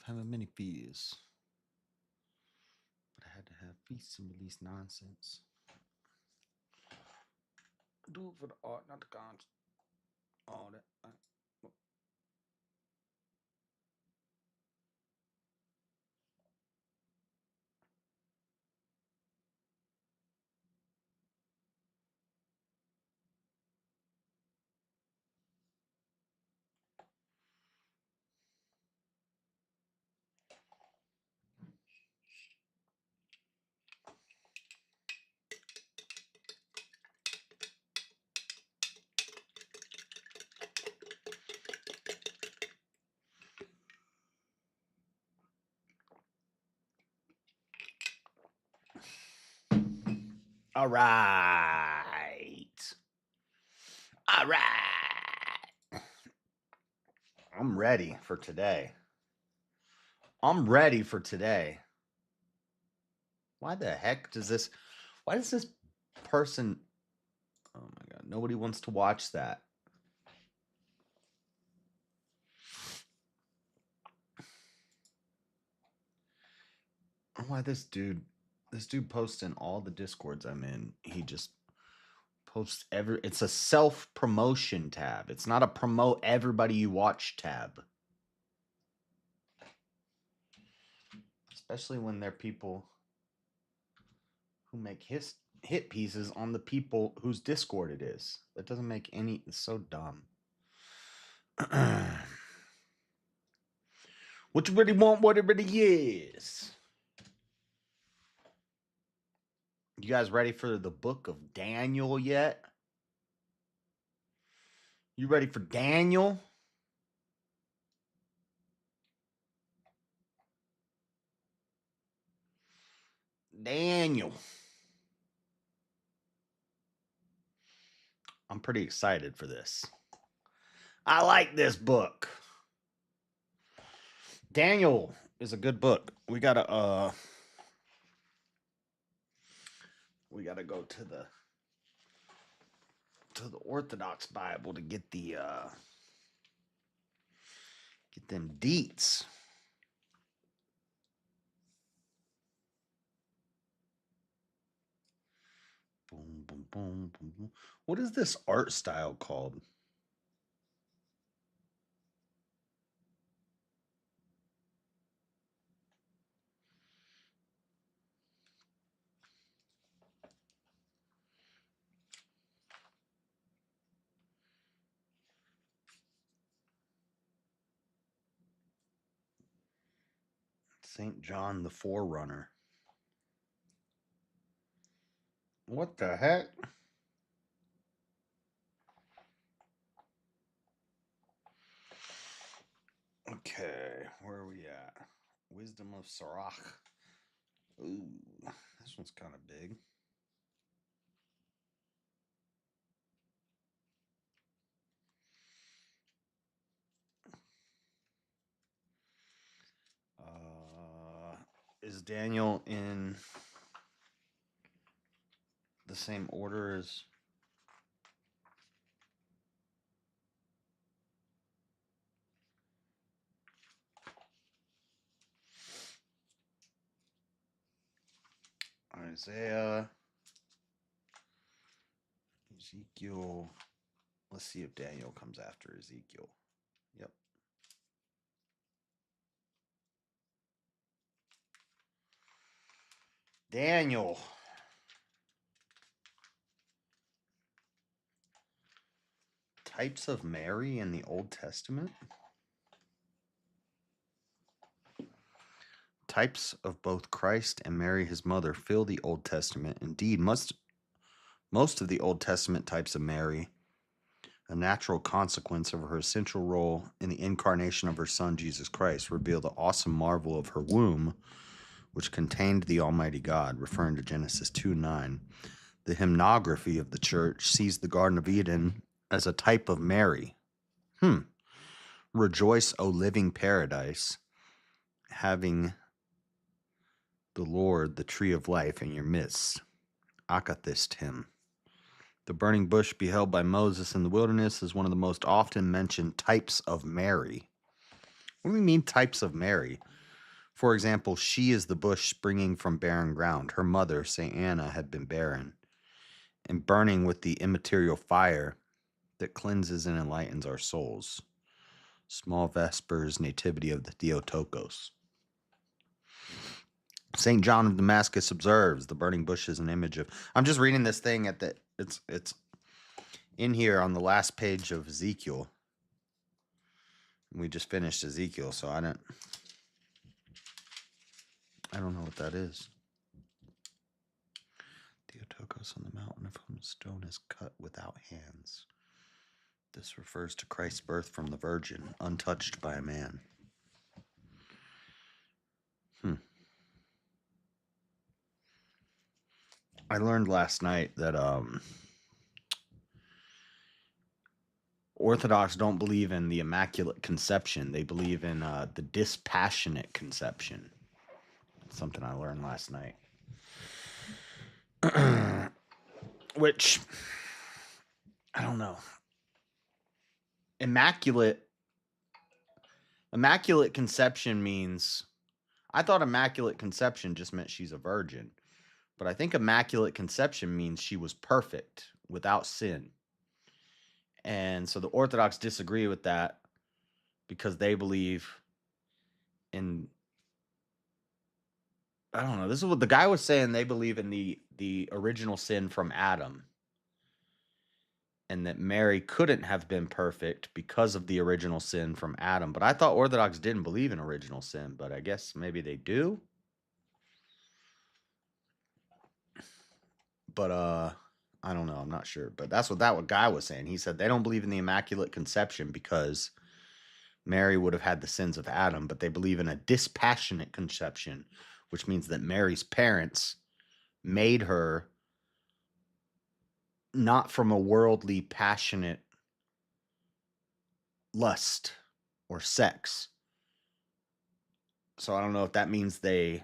having many fears, but I had to have feast and release nonsense. Do it for the art, not the cons. All that. All right. All right. I'm ready for today. I'm ready for today. Why the heck does this? Why does this person? Oh my god! Nobody wants to watch that. Why this dude? This dude posts in all the discords I'm in. He just posts every. It's a self promotion tab. It's not a promote everybody you watch tab. Especially when they're people who make hit pieces on the people whose Discord it is. That doesn't make any. It's so dumb. What you really want, what it really is. You guys ready for the book of Daniel yet? You ready for Daniel? Daniel. I'm pretty excited for this. I like this book. Daniel is a good book. We gotta go to the Orthodox Bible to get them deets. Boom, boom, boom, boom, boom. What is this art style called? St. John the Forerunner. What the heck? Okay, where are we at? Wisdom of Sirach. Ooh, this one's kind of big. Is Daniel in the same order as Isaiah, Ezekiel? Let's see if Daniel comes after Ezekiel. Yep. Daniel. Types of Mary in the Old Testament? Types of both Christ and Mary, his mother, fill the Old Testament. Indeed, most of the Old Testament types of Mary, a natural consequence of her central role in the incarnation of her Son, Jesus Christ, reveal the awesome marvel of her womb, which contained the Almighty God, referring to Genesis 2:9. The hymnography of the church sees the Garden of Eden as a type of Mary. Rejoice, O living paradise, having the Lord, the tree of life, in your midst. Akathist hymn. The burning bush beheld by Moses in the wilderness is one of the most often mentioned types of Mary. What do we mean types of Mary? For example, she is the bush springing from barren ground. Her mother, St. Anna, had been barren and burning with the immaterial fire that cleanses and enlightens our souls. Small Vespers, Nativity of the Theotokos. St. John of Damascus observes the burning bush is an image of. I'm just reading this thing at the. It's in here on the last page of Ezekiel. We just finished Ezekiel, so I don't know what that is. Theotokos on the mountain of whom stone is cut without hands. This refers to Christ's birth from the Virgin, untouched by a man. I learned last night that Orthodox don't believe in the Immaculate Conception. They believe in the dispassionate conception. Something I learned last night. Which, I don't know. Immaculate Conception means... I thought Immaculate Conception just meant she's a virgin. But I think Immaculate Conception means she was perfect, without sin. And so the Orthodox disagree with that because they believe in... I don't know. This is what the guy was saying. They believe in the original sin from Adam. And that Mary couldn't have been perfect because of the original sin from Adam. But I thought Orthodox didn't believe in original sin, but I guess maybe they do. But I don't know. I'm not sure. But that's what that guy was saying. He said they don't believe in the Immaculate Conception because Mary would have had the sins of Adam, but they believe in a dispassionate conception, which means that Mary's parents made her not from a worldly, passionate lust or sex. So I don't know if that means I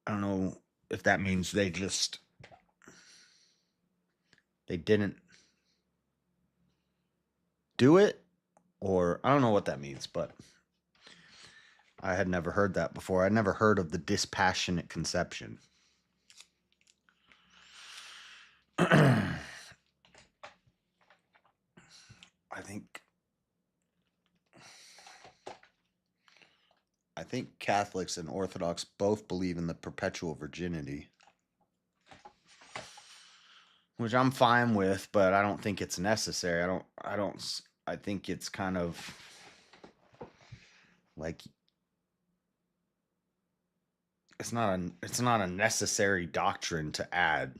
don't know if that means they didn't do it, or I don't know what that means, but I had never heard that before. I'd never heard of the dispassionate conception. I think Catholics and Orthodox both believe in the perpetual virginity, which I'm fine with, but I don't think it's necessary. I think it's kind of like it's not a necessary doctrine to add.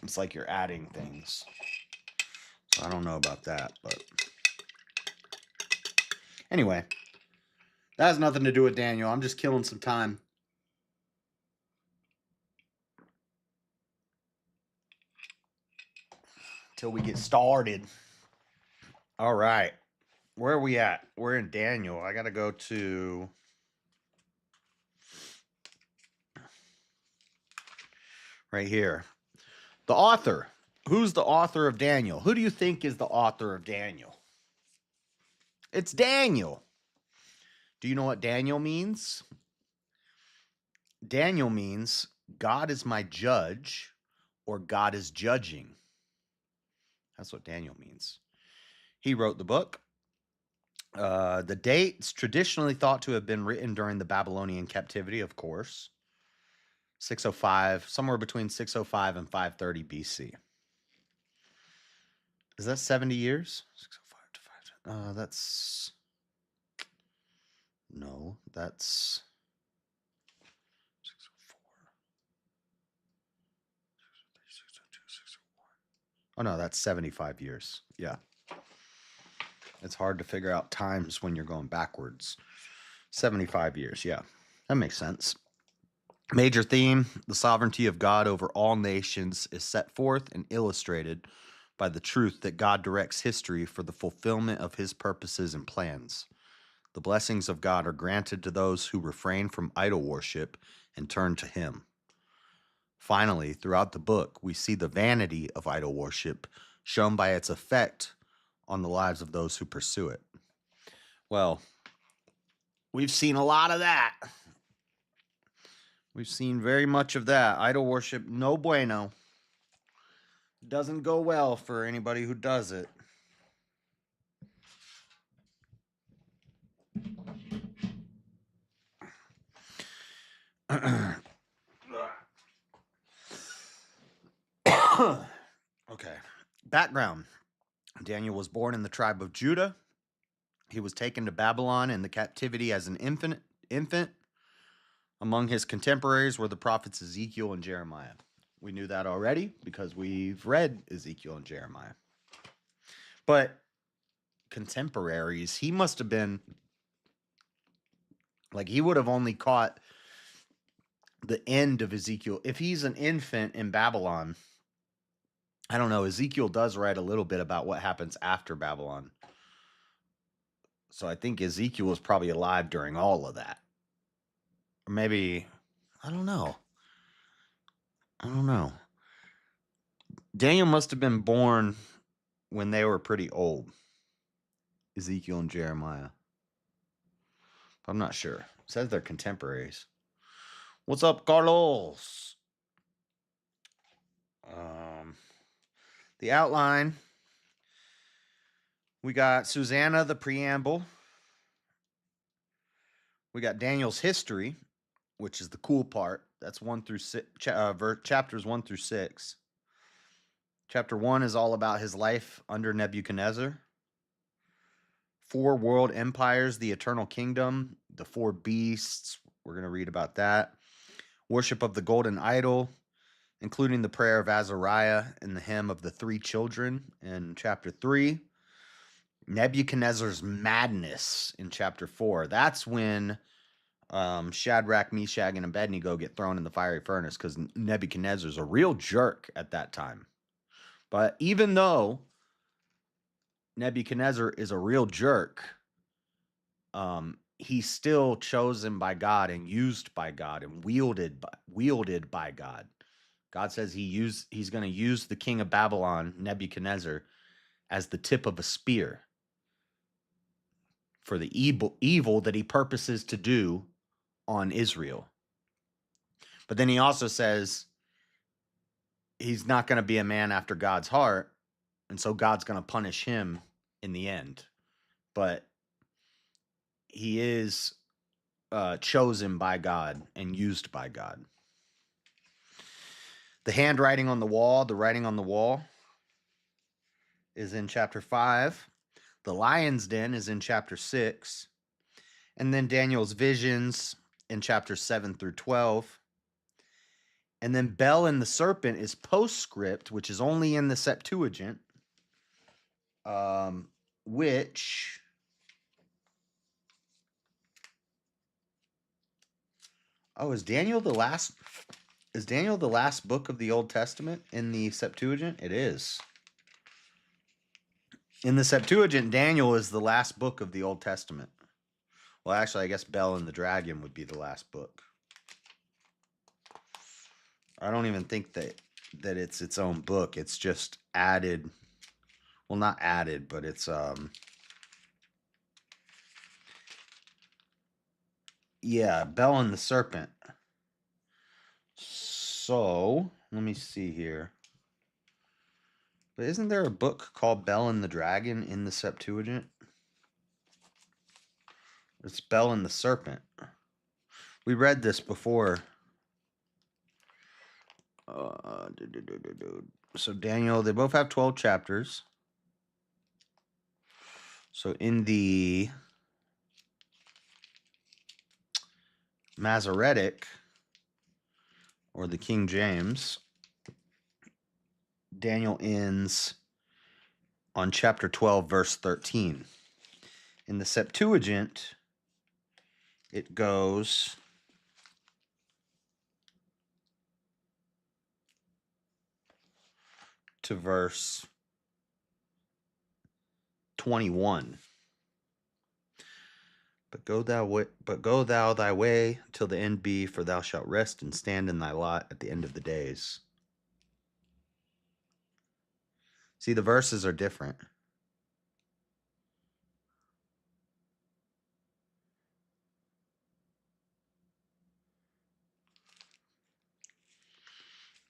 It's like you're adding things. So I don't know about that, but anyway, that has nothing to do with Daniel. I'm just killing some time. Till we get started. All right. Where are we at? We're in Daniel. I got to go to right here. The author. Who's the author of Daniel? Who do you think is the author of Daniel? It's Daniel. Do you know what Daniel means? Daniel means God is my judge, or God is judging. That's what Daniel means. He wrote the book. The date's traditionally thought to have been written during the Babylonian captivity, of course. 605, somewhere between 605 and 530 BC. Is that 70 years? 605 to 5. That's... No, that's 604. 602, 601. Oh, no, that's 75 years. Yeah. It's hard to figure out times when you're going backwards. 75 years, yeah. That makes sense. Major theme, the sovereignty of God over all nations is set forth and illustrated by the truth that God directs history for the fulfillment of his purposes and plans. The blessings of God are granted to those who refrain from idol worship and turn to him. Finally, throughout the book, we see the vanity of idol worship shown by its effect on the lives of those who pursue it. Well, we've seen a lot of that. We've seen very much of that. Idol worship, no bueno. Doesn't go well for anybody who does it. Okay. Background. Daniel was born in the tribe of Judah. He was taken to Babylon in the captivity as an infant. Among his contemporaries were the prophets Ezekiel and Jeremiah. We knew that already because we've read Ezekiel and Jeremiah. But contemporaries, he must have been, like, he would have only caught the end of Ezekiel. If he's an infant in Babylon, I don't know, Ezekiel does write a little bit about what happens after Babylon. So I think Ezekiel was probably alive during all of that. Or maybe, I don't know. Daniel must have been born when they were pretty old. Ezekiel and Jeremiah. I'm not sure. It says they're contemporaries. What's up, Carlos? The outline. We got Susanna, the preamble. We got Daniel's history, which is the cool part. That's 1 through 6, chapters 1 through 6. Chapter 1 is all about his life under Nebuchadnezzar. 4 world empires, the eternal kingdom, the 4 beasts. We're going to read about that. Worship of the golden idol, including the prayer of Azariah and the hymn of the 3 children in chapter 3. Nebuchadnezzar's madness in chapter 4. That's when Shadrach, Meshach, and Abednego get thrown in the fiery furnace because Nebuchadnezzar's a real jerk at that time. But even though Nebuchadnezzar is a real jerk, he's still chosen by God and used by God and wielded by God. God says he's going to use the king of Babylon, Nebuchadnezzar, as the tip of a spear for the evil that he purposes to do on Israel. But then he also says he's not going to be a man after God's heart, and so God's going to punish him in the end. But he is chosen by God and used by God. The handwriting on the wall, the writing on the wall, is in chapter 5. The lion's den is in chapter 6. And then Daniel's visions in chapters 7 through 12. And then Bel and the serpent is postscript, which is only in the Septuagint, which is Daniel the last book of the Old Testament in the Septuagint? It is. In the Septuagint, Daniel is the last book of the Old Testament. Well, actually, I guess Bel and the Dragon would be the last book. I don't even think that it's its own book. It's just added. Well, not added, but it's Bel and the Serpent. So, let me see here. But isn't there a book called Bel and the Dragon in the Septuagint? It's Bel and the Serpent. We read this before. So Daniel, they both have 12 chapters. So in the Masoretic, or the King James, Daniel ends on chapter 12, verse 13. In the Septuagint, it goes to verse 21. But go thou thy way till the end be, for thou shalt rest and stand in thy lot at the end of the days. See, the verses are different.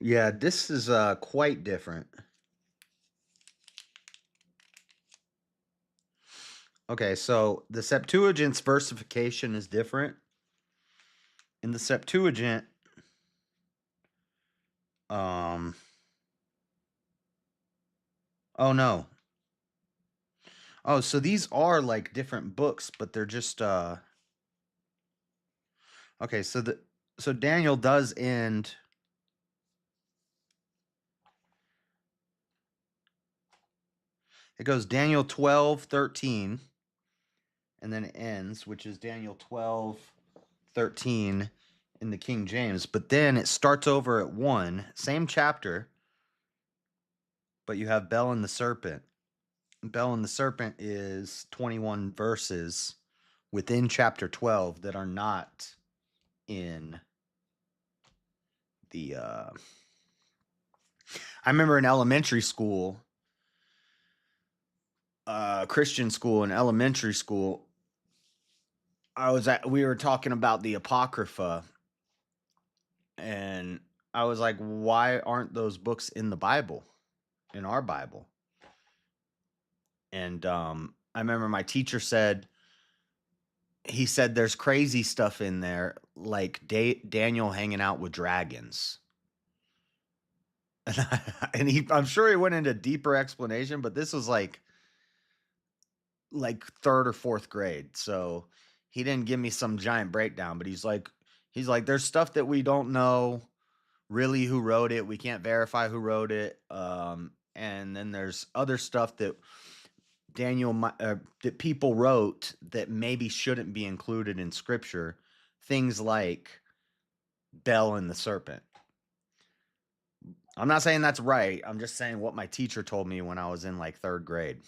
Yeah, this is quite different. Okay, so the Septuagint's versification is different. In the Septuagint, um, oh no. Oh, so these are like different books, but they're just okay, so Daniel does end. It goes Daniel 12:13, and then it ends, which is Daniel 12:13 in the King James. But then it starts over at 1, same chapter, but you have Bel and the Serpent. Bel and the Serpent is 21 verses within chapter 12 that are not in the I remember in elementary school, Christian school and elementary school, we were talking about the Apocrypha, and I was like, why aren't those books in the Bible, in our Bible? And I remember my teacher said, he said there's crazy stuff in there, like Daniel hanging out with dragons. And I'm sure he went into deeper explanation, but this was like third or fourth grade. So he didn't give me some giant breakdown, but he's like, there's stuff that we don't know really who wrote it. We can't verify who wrote it. And then there's other stuff that that people wrote that maybe shouldn't be included in scripture. Things like Bel and the Serpent. I'm not saying that's right. I'm just saying what my teacher told me when I was in like third grade.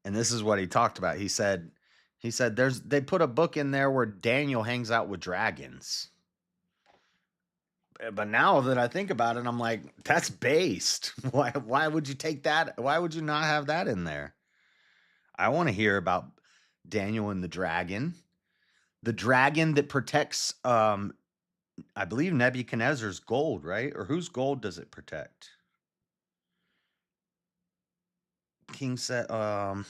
And this is what he talked about. He said they put a book in there where Daniel hangs out with dragons. But now that I think about it, I'm like, that's based. Why would you take that? Why would you not have that in there? I want to hear about Daniel and the dragon. The dragon that protects I believe Nebuchadnezzar's gold, right? Or whose gold does it protect? King said but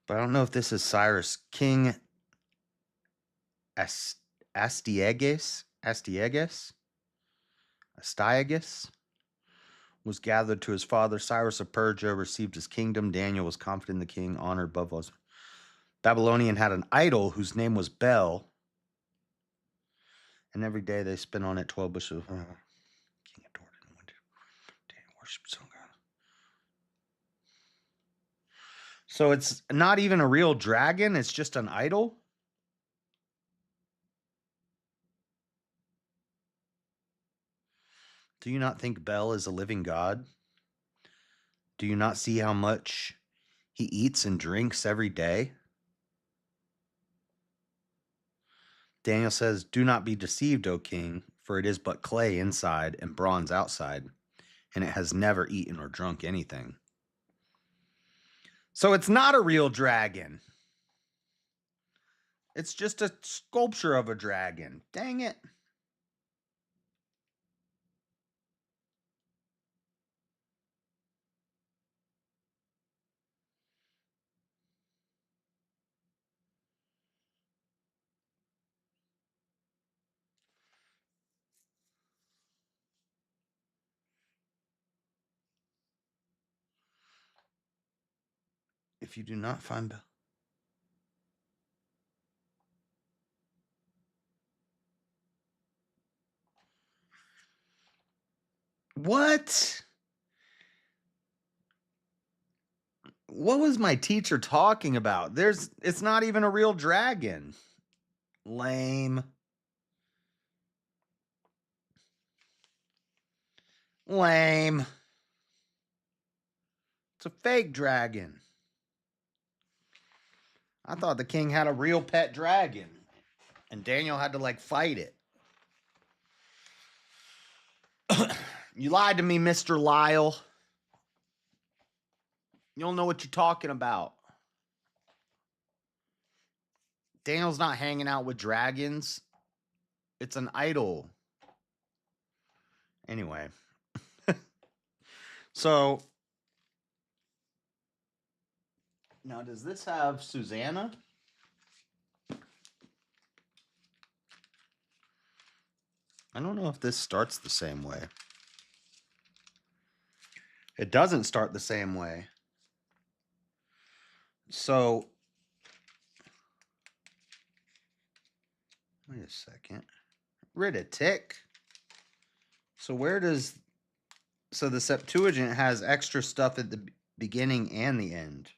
I don't know if this is Cyrus. King Astyages was gathered to his father. Cyrus of Persia received his kingdom. Daniel was confident in the king, honored above all. Babylonian had an idol whose name was Bel, and every day they spent on it 12 bushels. King adored it and went to Daniel worshiped some God. So it's not even a real dragon, it's just an idol? Do you not think Bel is a living God? Do you not see how much he eats and drinks every day? Daniel says, do not be deceived, O king, for it is but clay inside and bronze outside, and it has never eaten or drunk anything. So it's not a real dragon. It's just a sculpture of a dragon. Dang it. If you do not find Bel. What? What was my teacher talking about? It's not even a real dragon. Lame. Lame. It's a fake dragon. I thought the king had a real pet dragon, and Daniel had to like fight it. You lied to me, Mr. Lyle. You don't know what you're talking about. Daniel's not hanging out with dragons. It's an idol. Anyway, so now does this have Susanna? I don't know if this starts the same way. It doesn't start the same way. So, wait a second. Riditic. So where does so the Septuagint has extra stuff at the beginning and the end?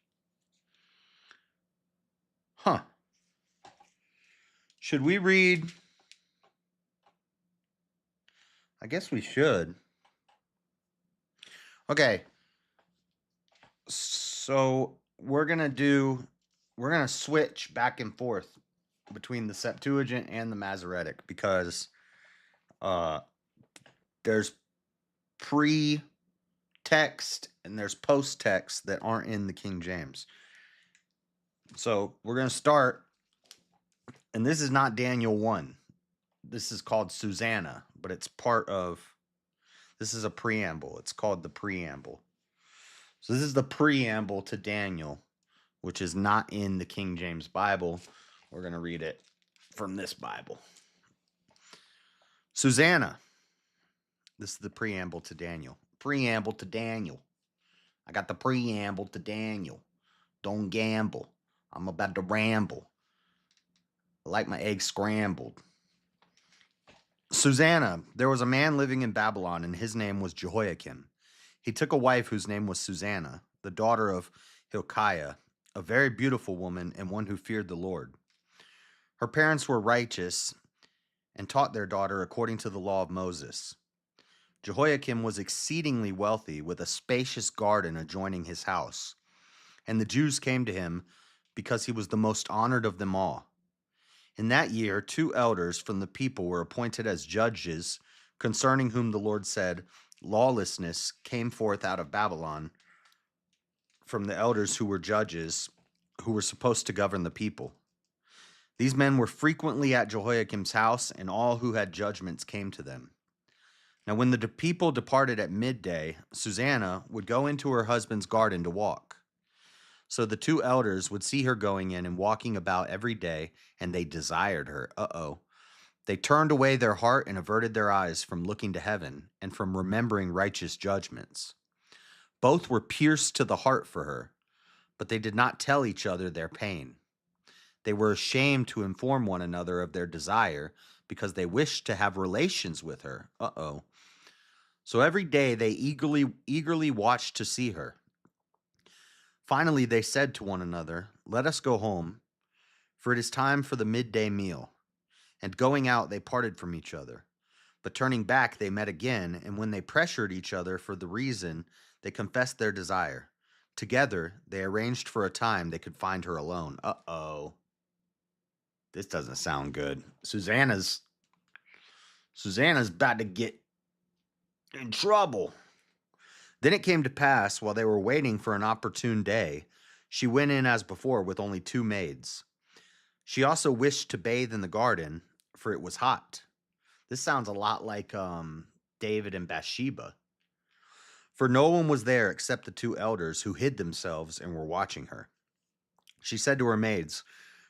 Huh. Should we read? I guess we should. Okay. So we're going to switch back and forth between the Septuagint and the Masoretic because there's pre-text and there's post-text that aren't in the King James. So we're going to start, and this is not Daniel 1. This is called Susanna, but it's this is a preamble. It's called the preamble. So this is the preamble to Daniel, which is not in the King James Bible. We're going to read it from this Bible. Susanna. This is the preamble to Daniel. Preamble to Daniel. I got the preamble to Daniel. Don't gamble. I'm about to ramble. I like my eggs scrambled. Susanna. There was a man living in Babylon, and his name was Jehoiakim. He took a wife whose name was Susanna, the daughter of Hilkiah, a very beautiful woman and one who feared the Lord. Her parents were righteous and taught their daughter according to the law of Moses. Jehoiakim was exceedingly wealthy, with a spacious garden adjoining his house. And the Jews came to him because he was the most honored of them all. In that year, 2 elders from the people were appointed as judges, concerning whom the Lord said, lawlessness came forth out of Babylon from the elders who were judges, who were supposed to govern the people. These men were frequently at Jehoiakim's house, and all who had judgments came to them. Now when the people departed at midday, Susanna would go into her husband's garden to walk. So the 2 elders would see her going in and walking about every day, and they desired her. They turned away their heart and averted their eyes from looking to heaven and from remembering righteous judgments. Both were pierced to the heart for her, but they did not tell each other their pain. They were ashamed to inform one another of their desire because they wished to have relations with her. So every day they eagerly watched to see her. Finally, they said to one another, let us go home, for it is time for the midday meal. And going out, they parted from each other. But turning back, they met again, and when they pressured each other for the reason, they confessed their desire. Together, they arranged for a time they could find her alone. This doesn't sound good. Susanna's about to get in trouble. Then it came to pass, while they were waiting for an opportune day, she went in as before with only 2 maids. She also wished to bathe in the garden, for it was hot. This sounds a lot like David and Bathsheba. For no one was there except the 2 elders who hid themselves and were watching her. She said to her maids,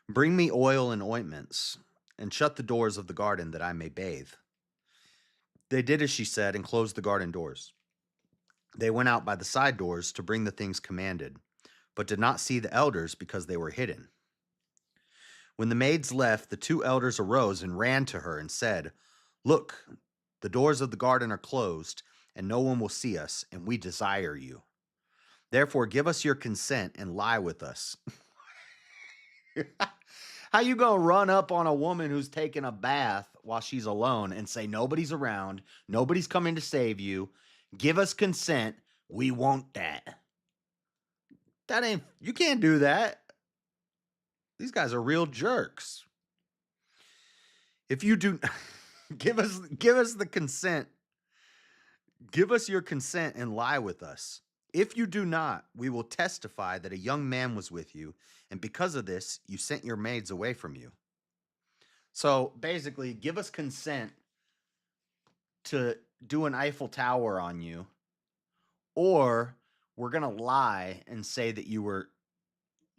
bring me oil and ointments, and shut the doors of the garden that I may bathe. They did as she said and closed the garden doors. They went out by the side doors to bring the things commanded, but did not see the elders because they were hidden. When the maids left, the 2 elders arose and ran to her and said, look, the doors of the garden are closed, and no one will see us, and we desire you. Therefore, give us your consent and lie with us. How you gonna run up on a woman who's taking a bath while she's alone and say nobody's around, nobody's coming to save you, give us consent, we want that. You can't do that. These guys are real jerks. If you do, give us the consent. Give us your consent and lie with us. If you do not, we will testify that a young man was with you, and because of this, you sent your maids away from you. So basically, give us consent to do an Eiffel Tower on you, or we're gonna lie and say that you were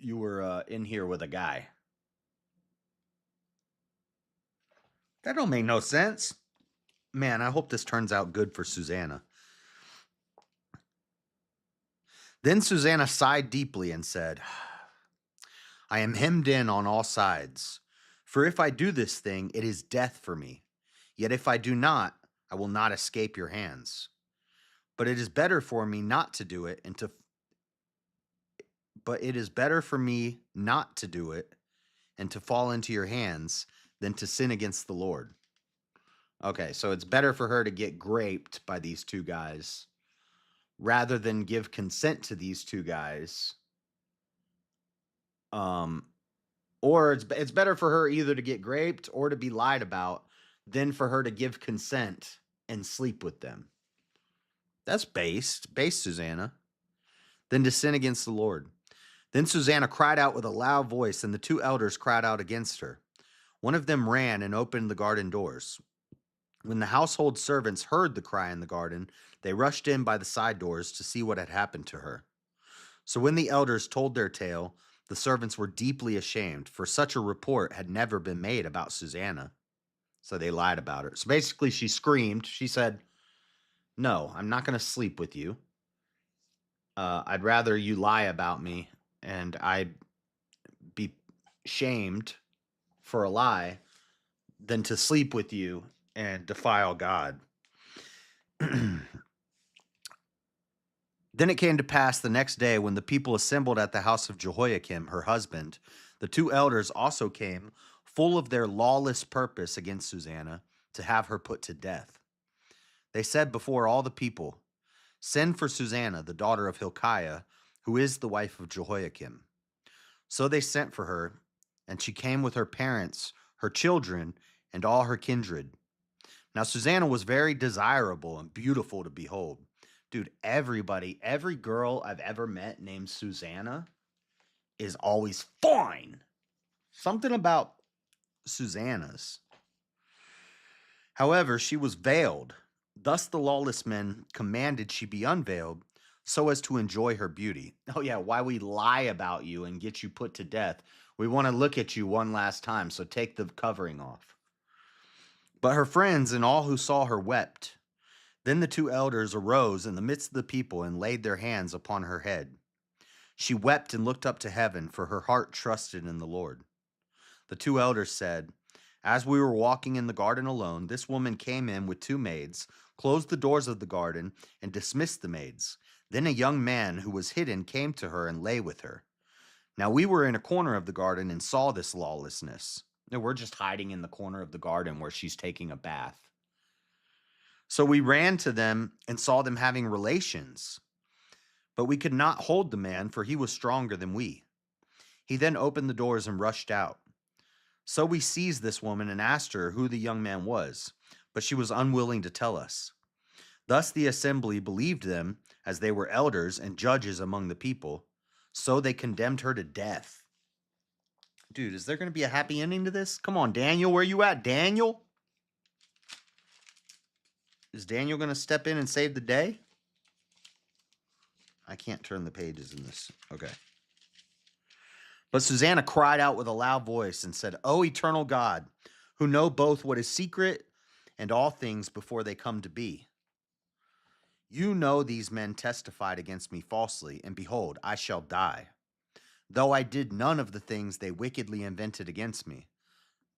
in here with a guy. That don't make no sense. Man, I hope this turns out good for Susanna. Then Susanna sighed deeply and said, I am hemmed in on all sides. For if I do this thing, it is death for me. Yet if I do not, I will not escape your hands. But it is better for me not to do it and to but it is better for me not to do it and to fall into your hands than to sin against the Lord. Okay, so it's better for her to get graped by these two guys rather than give consent to these two guys. Um, or it's better for her either to get graped or to be lied about than for her to give consent and sleep with them. That's base, Susanna. Than to sin against the Lord. Then Susanna cried out with a loud voice, and the two elders cried out against her. One of them ran and opened the garden doors. When the household servants heard the cry in the garden, they rushed in by the side doors to see what had happened to her. So when the elders told their tale, the servants were deeply ashamed, for such a report had never been made about Susanna. So they lied about her. So basically, she screamed. She said, No, I'm not going to sleep with you. I'd rather you lie about me and I'd be shamed for a lie than to sleep with you and defile God. Then it came to pass the next day when the people assembled at the house of Jehoiakim, her husband, the two elders also came, full of their lawless purpose against Susanna, to have her put to death. They said before all the people, Send for Susanna, the daughter of Hilkiah, who is the wife of Jehoiakim. So they sent for her, and she came with her parents, her children, and all her kindred. Now Susanna was very desirable and beautiful to behold. Dude, every girl I've ever met named Susanna is always fine. Something about Susanna's. However, she was veiled. Thus the lawless men commanded she be unveiled so as to enjoy her beauty. Oh, yeah, why we lie about you and get you put to death. We want to look at you one last time, so take the covering off. But her friends and all who saw her wept. Then the two elders arose in the midst of the people and laid their hands upon her head. She wept and looked up to heaven, for her heart trusted in the Lord. The two elders said, As we were walking in the garden alone, this woman came in with two maids, closed the doors of the garden, and dismissed the maids. Then a young man who was hidden came to her and lay with her. Now we were in a corner of the garden and saw this lawlessness. We're just hiding in the corner of the garden where she's taking a bath. So we ran to them and saw them having relations. But we could not hold the man, for he was stronger than we. He then opened the doors and rushed out. So we seized this woman and asked her who the young man was, but she was unwilling to tell us. Thus the assembly believed them, as they were elders and judges among the people. So they condemned her to death. Dude, is there going to be a happy ending to this? Come on, Daniel, where you at, Daniel? Is Daniel going to step in and save the day? I can't turn the pages in this. Okay. But Susanna cried out with a loud voice and said, O eternal God, who know both what is secret and all things before they come to be. You know these men testified against me falsely, and behold, I shall die, though I did none of the things they wickedly invented against me.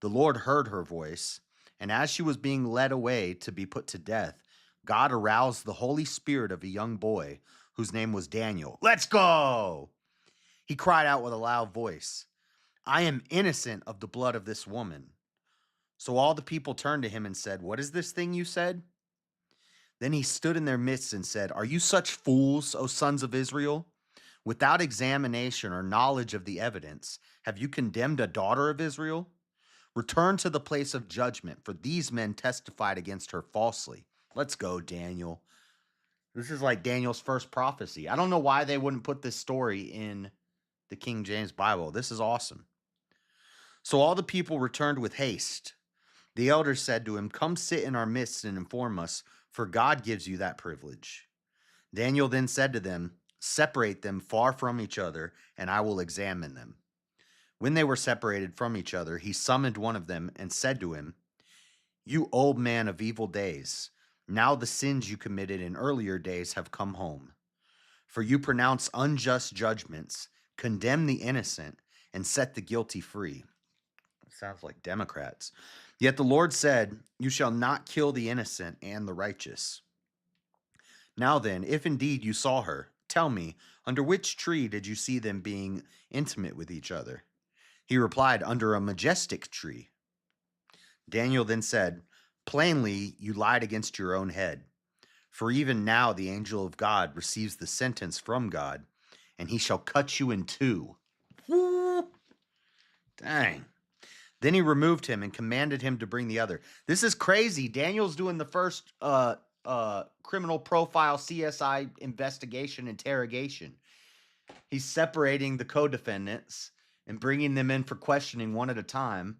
The Lord heard her voice, and as she was being led away to be put to death, God aroused the Holy Spirit of a young boy whose name was Daniel. Let's go! He cried out with a loud voice, I am innocent of the blood of this woman. So all the people turned to him and said, What is this thing you said? Then he stood in their midst and said, Are you such fools, O sons of Israel? Without examination or knowledge of the evidence, have you condemned a daughter of Israel? Return to the place of judgment, for these men testified against her falsely. Let's go, Daniel. This is like Daniel's first prophecy. I don't know why they wouldn't put this story in the King James Bible. This is awesome. So all the people returned with haste. The elders said to him, Come sit in our midst and inform us, for God gives you that privilege. Daniel then said to them, separate them far from each other, and I will examine them. When they were separated from each other, he summoned one of them and said to him, you old man of evil days, now the sins you committed in earlier days have come home. For you pronounce unjust judgments, condemn the innocent, and set the guilty free. Sounds like Democrats. Yet the Lord said, you shall not kill the innocent and the righteous. Now then, if indeed you saw her, tell me, under which tree did you see them being intimate with each other? He replied, under a majestic tree. Daniel then said, plainly, you lied against your own head. For even now the angel of God receives the sentence from God, and he shall cut you in two. Woo! Dang. Then he removed him and commanded him to bring the other. This is crazy. Daniel's doing the first criminal profile CSI investigation interrogation. He's separating the co-defendants and bringing them in for questioning one at a time.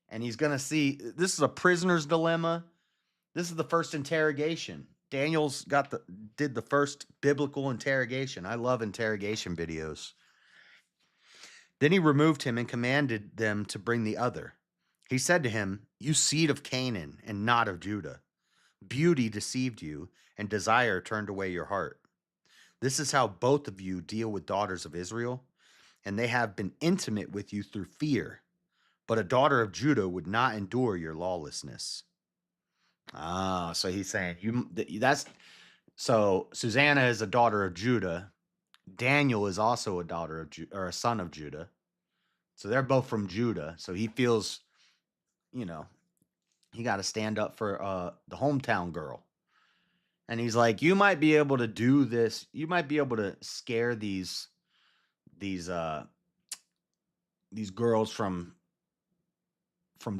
And he's going to see, this is a prisoner's dilemma. This is the first interrogation. Daniel's did the first biblical interrogation. I love interrogation videos. Then he removed him and commanded them to bring the other. He said to him, you seed of Canaan and not of Judah. Beauty deceived you, and desire turned away your heart. This is how both of you deal with daughters of Israel, and they have been intimate with you through fear. But a daughter of Judah would not endure your lawlessness. Ah, so he's saying so Susanna is a daughter of Judah. Daniel is also a daughter of or a son of Judah. So they're both from Judah. So he feels, he got to stand up for the hometown girl. And he's like, you might be able to do this. You might be able to scare these girls from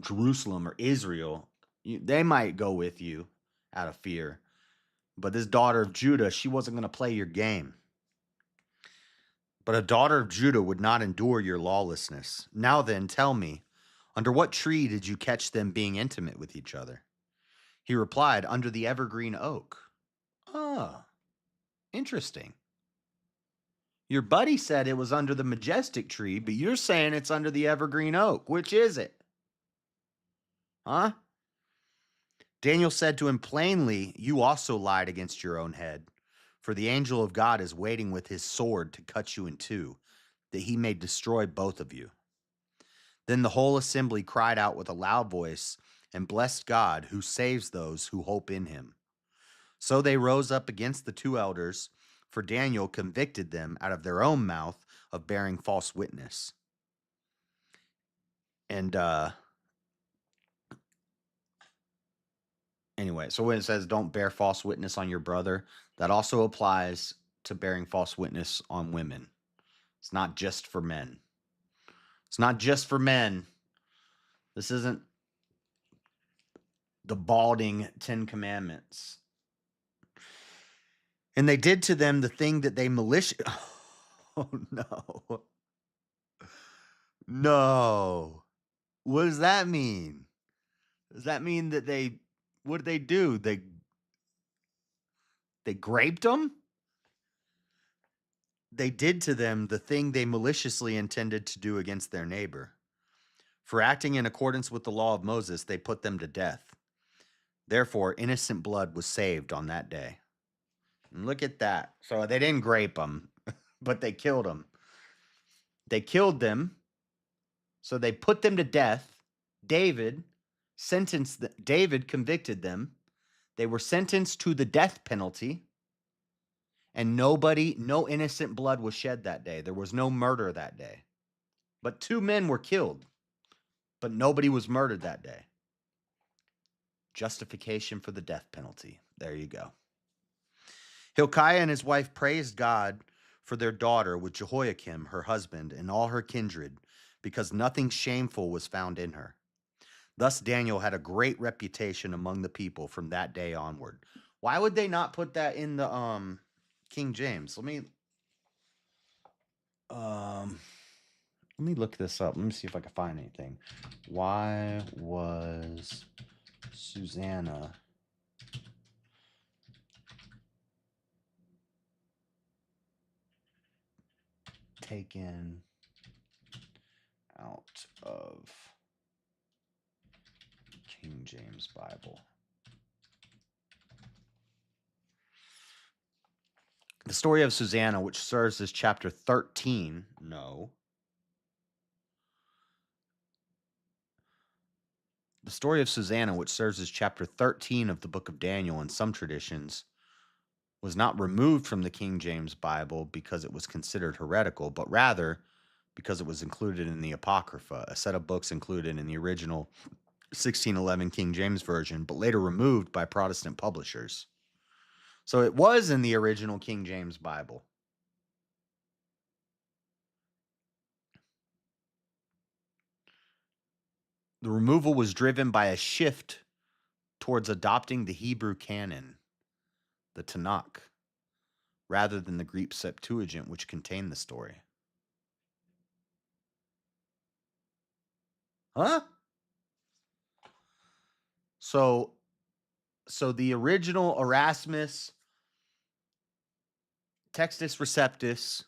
Jerusalem or Israel. They might go with you out of fear. But this daughter of Judah, she wasn't going to play your game. But a daughter of Judah would not endure your lawlessness. Now then, tell me, under what tree did you catch them being intimate with each other? He replied, under the evergreen oak. Oh, interesting. Your buddy said it was under the majestic tree, but you're saying it's under the evergreen oak. Which is it? Huh? Daniel said to him plainly, you also lied against your own head. For the angel of God is waiting with his sword to cut you in two, that he may destroy both of you. Then the whole assembly cried out with a loud voice and blessed God, who saves those who hope in him. So they rose up against the two elders, for Daniel convicted them out of their own mouth of bearing false witness. And anyway, so when it says don't bear false witness on your brother, that also applies to bearing false witness on women. It's not just for men. It's not just for men. This isn't the balding 10 Commandments. And they did to them the thing that they malicious. Oh, no. No. What does that mean? Does that mean that what did they do? They graped them? They did to them the thing they maliciously intended to do against their neighbor. For acting in accordance with the law of Moses, they put them to death. Therefore, innocent blood was saved on that day. And look at that. So they didn't grape them, but they killed them. They killed them. So they put them to death. David convicted them. They were sentenced to the death penalty. And no innocent blood was shed that day. There was no murder that day. But 2 men were killed. But nobody was murdered that day. Justification for the death penalty. There you go. Hilkiah and his wife praised God for their daughter with Jehoiakim, her husband, and all her kindred, because nothing shameful was found in her. Thus Daniel had a great reputation among the people from that day onward. Why would they not put that in the King James? Let me look this up. Let me see if I can find anything. Why was Susanna taken out of King James Bible. The story of Susanna, which serves as chapter 13, no. The story of Susanna, which serves as chapter 13 of the book of Daniel in some traditions, was not removed from the King James Bible because it was considered heretical, but rather because it was included in the Apocrypha, a set of books included in the original 1611 King James Version, but later removed by Protestant publishers. So it was in the original King James Bible. The removal was driven by a shift towards adopting the Hebrew canon, the Tanakh, rather than the Greek Septuagint, which contained the story. Huh? So the original Erasmus, Textus Receptus,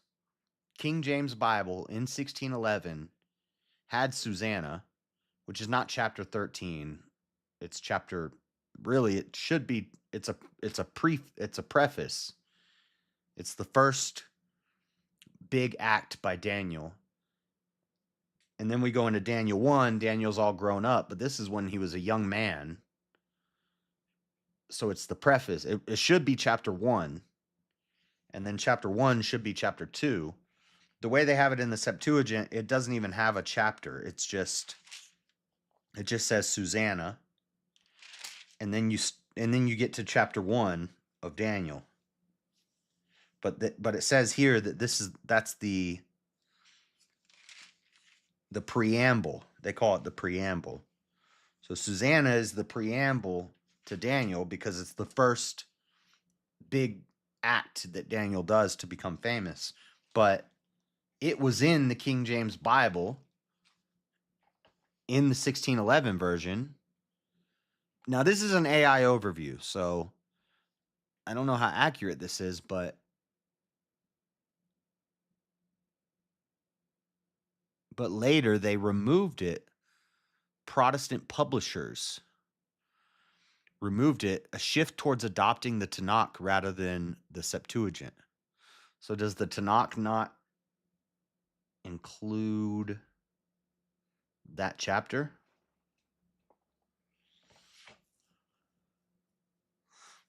King James Bible in 1611 had Susanna, which is not chapter 13. It's chapter, really it should be, it's a preface. It's the first big act by Daniel. And then we go into Daniel 1. Daniel's all grown up, but this is when he was a young man. So it's the preface. It should be chapter 1. And then chapter 1 should be chapter 2. The way they have it in the Septuagint, it doesn't even have a chapter. It just says Susanna. And then you get to chapter 1 of Daniel. But it says here that that's the preamble. They call it the preamble. So Susanna is the preamble to Daniel because it's the first big act that Daniel does to become famous. But it was in the King James Bible in the 1611 version. Now, this is an AI overview, so I don't know how accurate this is, but later they removed it. Protestant publishers removed it, a shift towards adopting the Tanakh rather than the Septuagint. So does the Tanakh not include that chapter?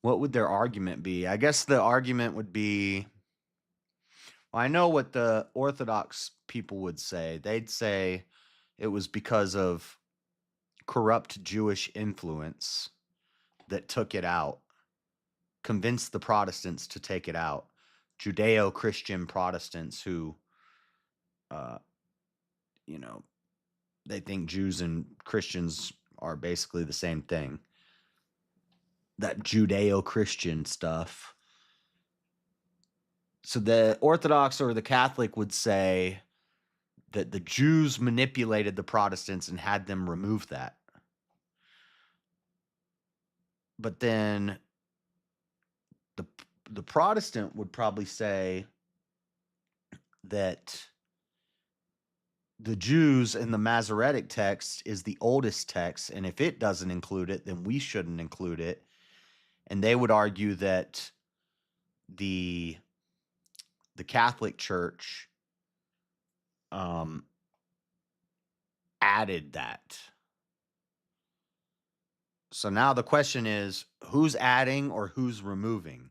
What would their argument be? I guess the argument would be, well, I know what the Orthodox people would say. They'd say it was because of corrupt Jewish influence that took it out, convinced the Protestants to take it out. Judeo-Christian Protestants who, they think Jews and Christians are basically the same thing. That Judeo-Christian stuff. So the Orthodox or the Catholic would say that the Jews manipulated the Protestants and had them remove that. But then the Protestant would probably say that the Jews in the Masoretic text is the oldest text, and if it doesn't include it, then we shouldn't include it. And they would argue that the Catholic Church added that. So now the question is, who's adding or who's removing?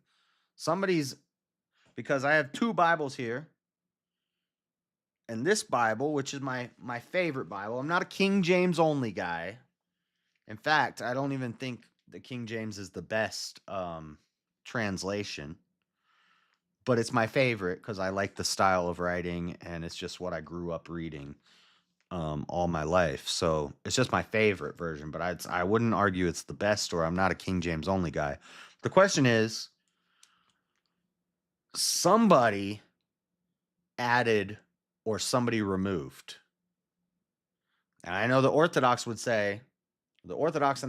Because I have two Bibles here. And this Bible, which is my favorite Bible, I'm not a King James only guy. In fact, I don't even think the King James is the best translation. But it's my favorite because I like the style of writing, and it's just what I grew up reading all my life. So it's just my favorite version, but I wouldn't argue it's the best, or I'm not a King James only guy. The question is, somebody added or somebody removed. And I know the Orthodox and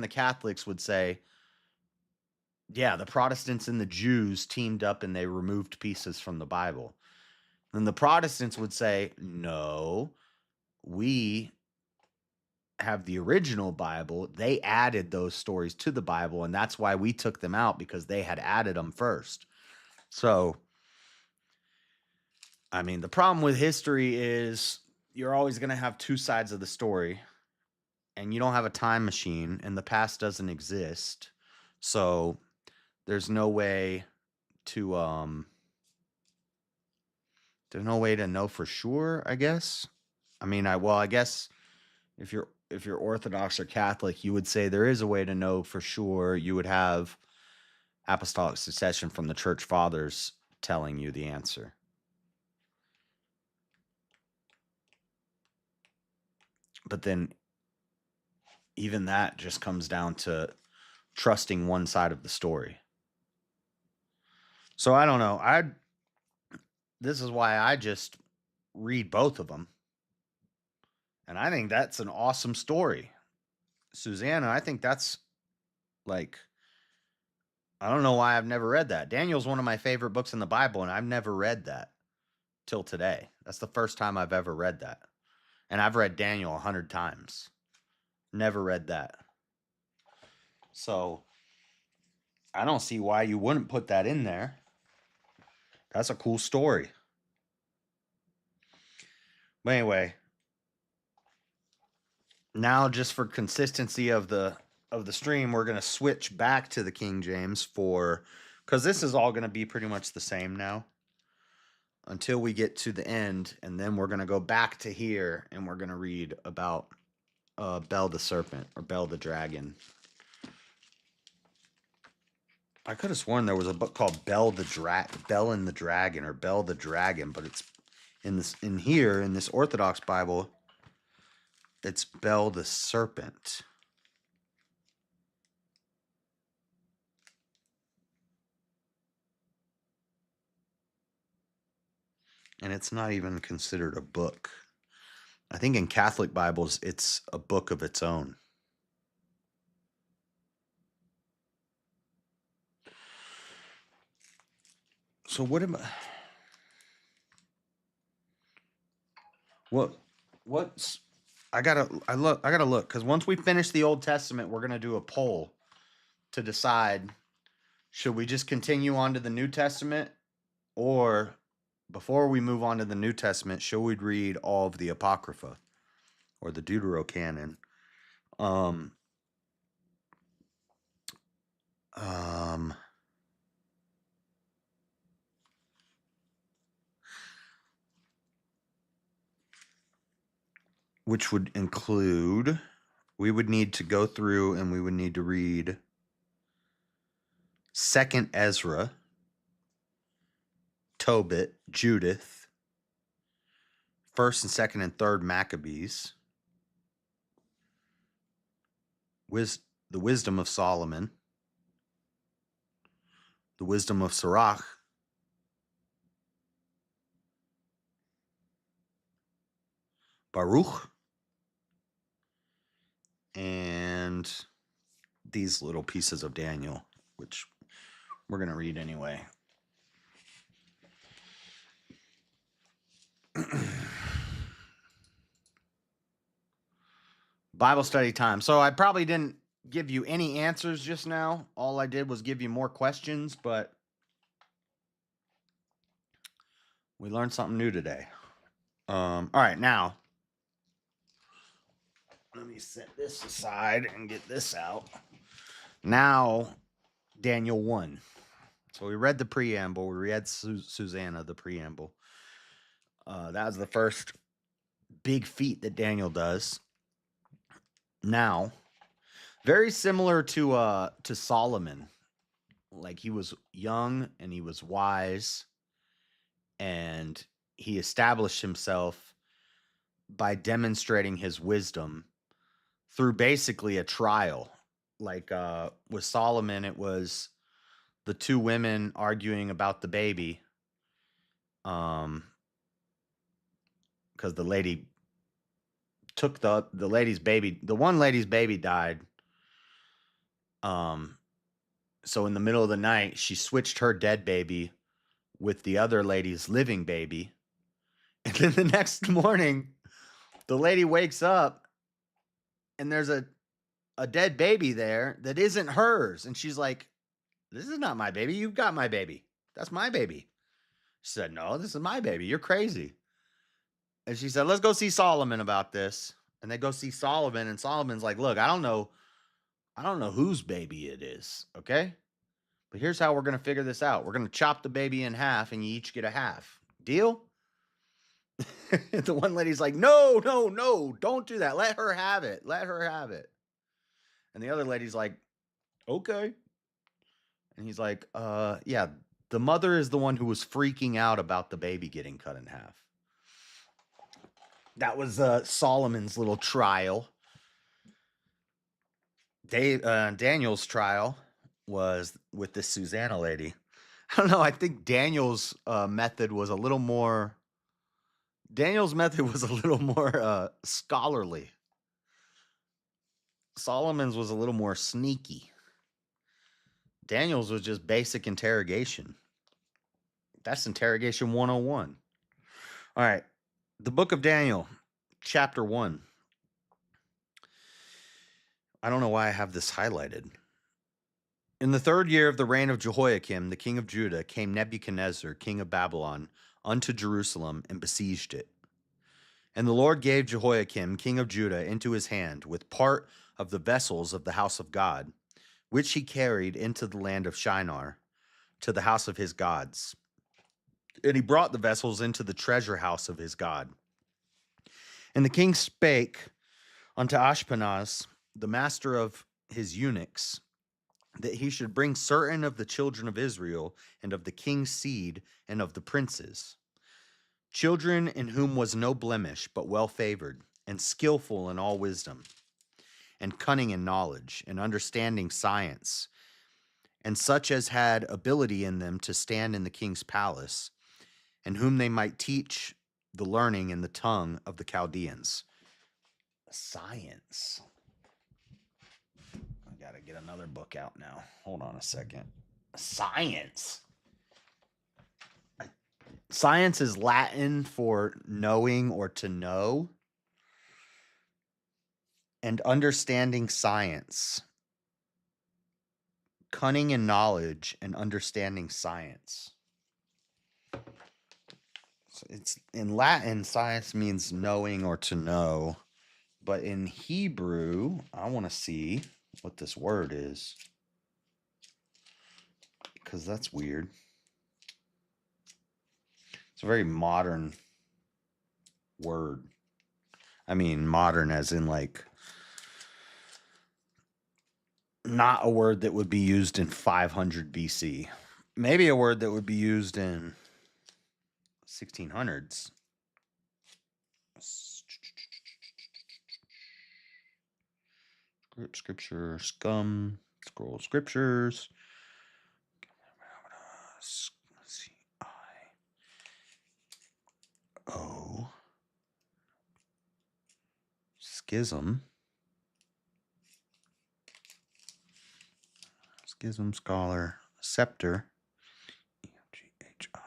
the Catholics would say, yeah, the Protestants and the Jews teamed up and they removed pieces from the Bible. Then the Protestants would say, no, we have the original Bible. They added those stories to the Bible, and that's why we took them out, because they had added them first. So, I mean, the problem with history is you're always going to have two sides of the story, and you don't have a time machine, and the past doesn't exist. So, there's no way to there's no way to know for sure, I guess. I mean, I guess if you're Orthodox or Catholic, you would say there is a way to know for sure. You would have apostolic succession from the church fathers telling you the answer. But then even that just comes down to trusting one side of the story. So I don't know. This is why I just read both of them. And I think that's an awesome story. Susanna, I think that's like, I don't know why I've never read that. Daniel's one of my favorite books in the Bible, and I've never read that till today. That's the first time I've ever read that. And I've read Daniel 100 times. Never read that. So I don't see why you wouldn't put that in there. That's a cool story. But anyway, now just for consistency of the stream, we're going to switch back to the King James because this is all going to be pretty much the same now until we get to the end, and then we're going to go back to here and we're going to read about Bel the serpent, or Bel the dragon. I could have sworn there was a book called Bel and the Dragon, or Bel the Dragon, but it's in this Orthodox Bible, it's Bel the serpent. And it's not even considered a book. I think in Catholic Bibles, it's a book of its own. So I gotta look, because once we finish the Old Testament, we're gonna do a poll to decide, should we just continue on to the New Testament, or before we move on to the New Testament, should we read all of the Apocrypha or the Deuterocanon? Which would include, we would need to go through and we would need to read 2nd Ezra, Tobit, Judith, 1st and 2nd and 3rd Maccabees, the Wisdom of Solomon, the Wisdom of Sirach, Baruch, and these little pieces of Daniel, which we're going to read anyway. Bible study time. So I probably didn't give you any answers just now. All I did was give you more questions, but we learned something new today. All right, now let me set this aside and get this out. Now, Daniel 1. So we read the preamble. We read Susanna, the preamble. That was the first big feat that Daniel does. Now, very similar to Solomon. Like, he was young and he was wise, and he established himself by demonstrating his wisdom through basically a trial. Like with Solomon, it was the two women arguing about the baby, because the lady took the lady's baby. The one lady's baby died. So in the middle of the night, she switched her dead baby with the other lady's living baby, And then the next morning, the lady wakes up and there's a dead baby there that isn't hers. And she's like, "This is not my baby. You've got my baby. That's my baby." She said, "No, this is my baby. You're crazy." And she said, "Let's go see Solomon about this." And they go see Solomon, and Solomon's like, "Look, I don't know whose baby it is, okay? But here's how we're gonna figure this out. We're gonna chop the baby in half, and you each get a half. Deal?" The one lady's like, "No, no, no, don't do that. Let her have it. Let her have it." And the other lady's like, "Okay." And he's like, yeah, the mother is the one who was freaking out about the baby getting cut in half." That was Solomon's little trial. Daniel's trial was with this Susanna lady. I don't know. I think Daniel's method was a little more. Daniel's method was a little more scholarly. Solomon's was a little more sneaky. Daniel's was just basic interrogation. That's interrogation 101. All right. The book of Daniel, chapter 1. I don't know why I have this highlighted. In the 3rd year of the reign of Jehoiakim, the king of Judah, came Nebuchadnezzar, king of Babylon, unto Jerusalem and besieged it. And the Lord gave Jehoiakim, king of Judah, into his hand, with part of the vessels of the house of God, which he carried into the land of Shinar, to the house of his gods. And he brought the vessels into the treasure house of his God. And the king spake unto Ashpenaz, the master of his eunuchs, that he should bring certain of the children of Israel, and of the king's seed, and of the princes, children in whom was no blemish, but well favored, and skillful in all wisdom, and cunning in knowledge, and understanding science, and such as had ability in them to stand in the king's palace, and whom they might teach the learning in the tongue of the Chaldeans. Science. I gotta get another book out now. Hold on a second. Science. Science is Latin for knowing or to know. And understanding science. Cunning in knowledge and understanding science. So it's in Latin, science means knowing or to know. But in Hebrew, I want to see what this word is, because that's weird. It's a very modern word. I mean, modern as in like not a word that would be used in 500 BC. Maybe a word that would be used in 1600s. Scripture, scum, scroll scriptures. C-I-O. Schism. Schism, scholar, scepter. E-G-H-I.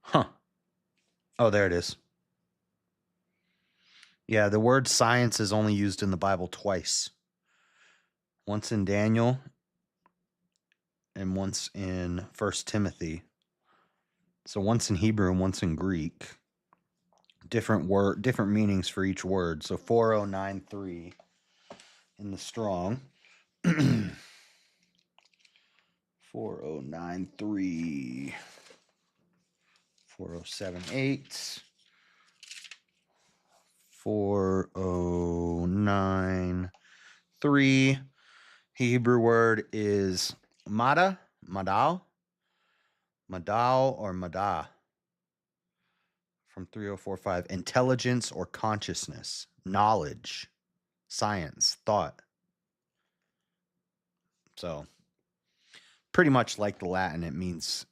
Huh. Oh, there it is. Yeah, the word science is only used in the Bible twice. Once in Daniel and once in 1 Timothy. So once in Hebrew and once in Greek. Different meanings for each word. So 4093 in the Strong. 4093. 4078. 4093. Hebrew word is madal, or madah. From 3045. Intelligence or consciousness, knowledge, science, thought. So pretty much like the Latin, it means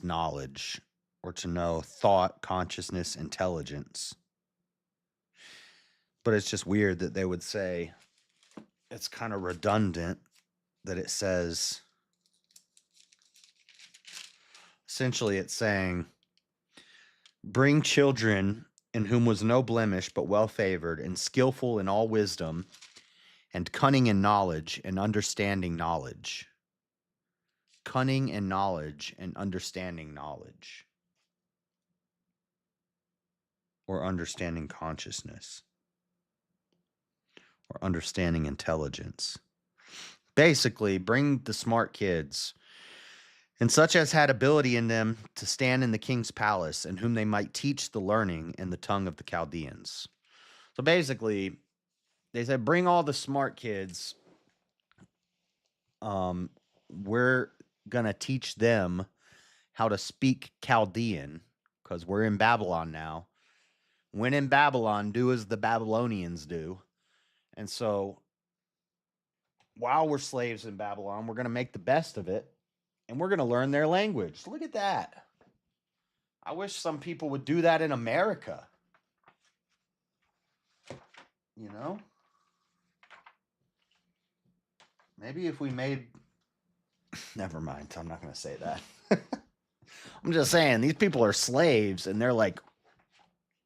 knowledge, or to know, thought, consciousness, intelligence. But it's just weird that they would say, it's kind of redundant that it says Essentially, it's saying, bring children in whom was no blemish, but well favored, and skillful in all wisdom, and cunning in knowledge, and understanding knowledge. Cunning and knowledge, and understanding knowledge. Or understanding consciousness. Or understanding intelligence. Basically, bring the smart kids, and such as had ability in them to stand in the king's palace, and whom they might teach the learning in the tongue of the Chaldeans. So basically, they said, bring all the smart kids. We're going to teach them how to speak Chaldean, because we're in Babylon now. When in Babylon, do as the Babylonians do. And so while we're slaves in Babylon, we're going to make the best of it, and we're going to learn their language. Look at that. I wish some people would do that in America. You know? Maybe if we made... Never mind. I'm not going to say that. I'm just saying, these people are slaves, and they're like,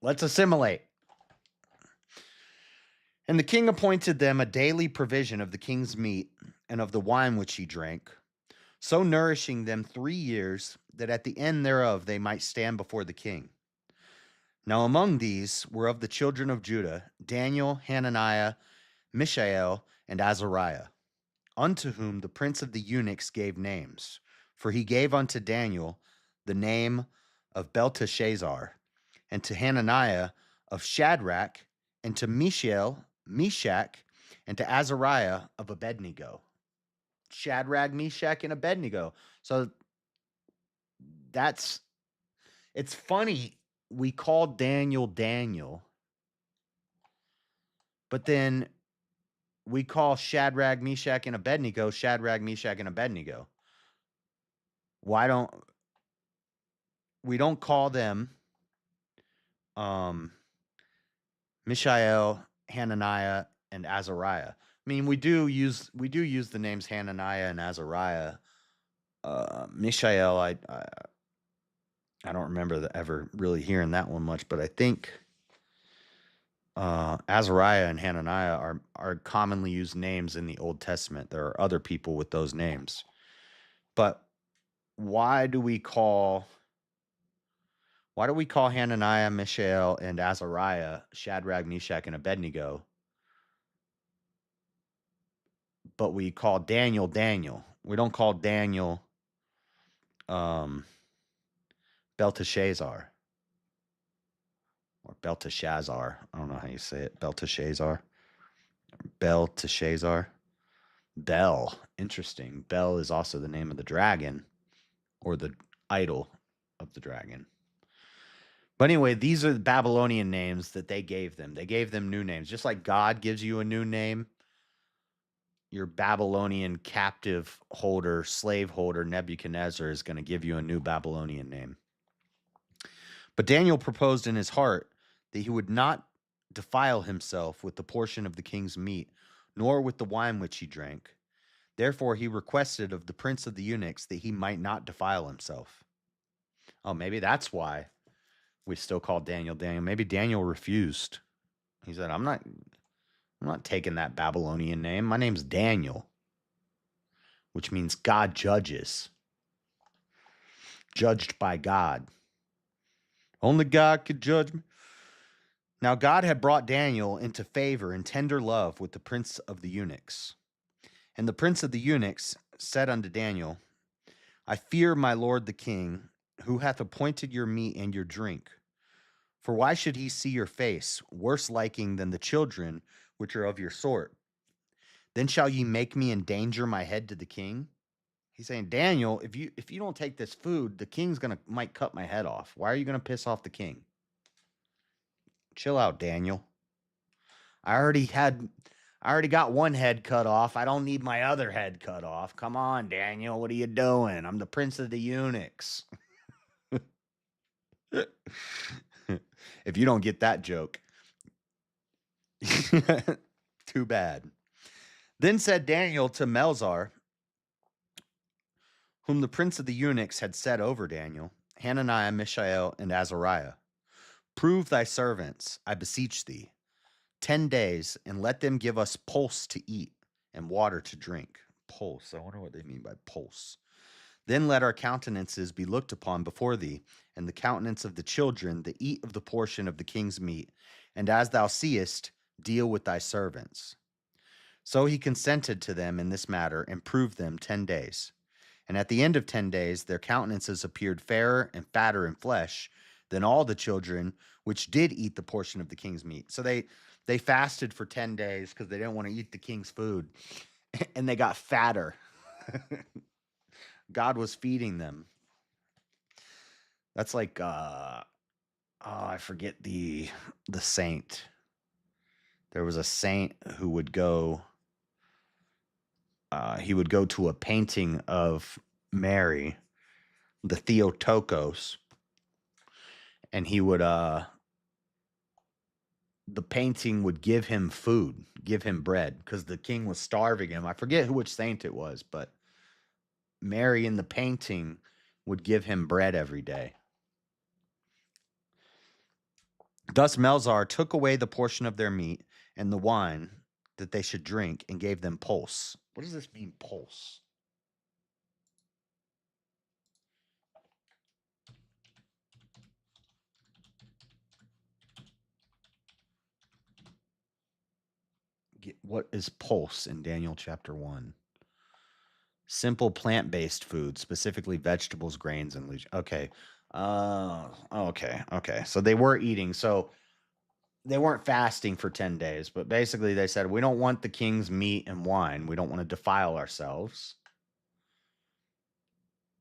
let's assimilate. And the king appointed them a daily provision of the king's meat and of the wine which he drank, so nourishing them 3 years, that at the end thereof they might stand before the king. Now among these were of the children of Judah Daniel, Hananiah, Mishael, and Azariah, unto whom the prince of the eunuchs gave names. For he gave unto Daniel the name of Belteshazzar, and to Hananiah of Shadrach, and to Mishael, Meshach, and to Azariah of Abednego. Shadrach, Meshach, and Abednego. So it's funny. We call Daniel Daniel, but then we call Shadrach, Meshach, and Abednego Shadrach, Meshach, and Abednego. Why don't we don't call them Mishael, Hananiah, and Azariah? I mean, we do use the names Hananiah and Azariah. Mishael, I don't remember ever really hearing that one much, but I think Azariah and Hananiah are commonly used names in the Old Testament. There are other people with those names. But why do we call Hananiah, Mishael, and Azariah Shadrach, Meshach, and Abednego, but we call Daniel Daniel? We don't call Daniel Belteshazzar or Belteshazzar. I don't know how you say it. Belteshazzar. Bel. Interesting. Bel is also the name of the dragon, or the idol of the dragon. But anyway, these are the Babylonian names that they gave them. They gave them new names. Just like God gives you a new name, your Babylonian captive holder, slave holder, Nebuchadnezzar, is going to give you a new Babylonian name. But Daniel proposed in his heart that he would not defile himself with the portion of the king's meat, nor with the wine which he drank. Therefore he requested of the prince of the eunuchs that he might not defile himself. Oh, maybe that's why we still call Daniel Daniel. Maybe Daniel refused. He said, I'm not taking that Babylonian name. My name's Daniel, which means God judges. Judged by God. Only God could judge me. Now God had brought Daniel into favor and tender love with the prince of the eunuchs. And the prince of the eunuchs said unto Daniel, I fear my lord the king, who hath appointed your meat and your drink. For why should he see your face, worse liking than the children which are of your sort? Then shall ye make me endanger my head to the king? He's saying, Daniel, if you don't take this food, the king's might cut my head off. Why are you gonna piss off the king? Chill out, Daniel. I already got one head cut off. I don't need my other head cut off. Come on, Daniel. What are you doing? I'm the prince of the eunuchs. If you don't get that joke, too bad. Then said Daniel to Melzar, whom the prince of the eunuchs had set over Daniel, Hananiah, Mishael, and Azariah. Prove thy servants, I beseech thee, 10 days, and let them give us pulse to eat and water to drink. Pulse. I wonder what they mean by pulse. Then let our countenances be looked upon before thee, and the countenance of the children that eat of the portion of the king's meat. And as thou seest, deal with thy servants. So he consented to them in this matter and proved them 10 days. And at the end of 10 days, their countenances appeared fairer and fatter in flesh than all the children which did eat the portion of the king's meat. So they fasted for 10 days because they didn't want to eat the king's food, and they got fatter. God was feeding them. That's like I forget the saint. There was a saint who would go he would go to a painting of Mary, the Theotokos, and he would the painting would give him food, give him bread, because the king was starving him. I forget which saint it was, but Mary in the painting would give him bread every day. Thus Melzar took away the portion of their meat and the wine that they should drink and gave them pulse. What does this mean, pulse? What is pulse in Daniel chapter 1? Simple plant-based food, specifically vegetables, grains, and legumes. Okay. Okay. So they were eating. So they weren't fasting for 10 days, but basically they said, we don't want the king's meat and wine. We don't want to defile ourselves.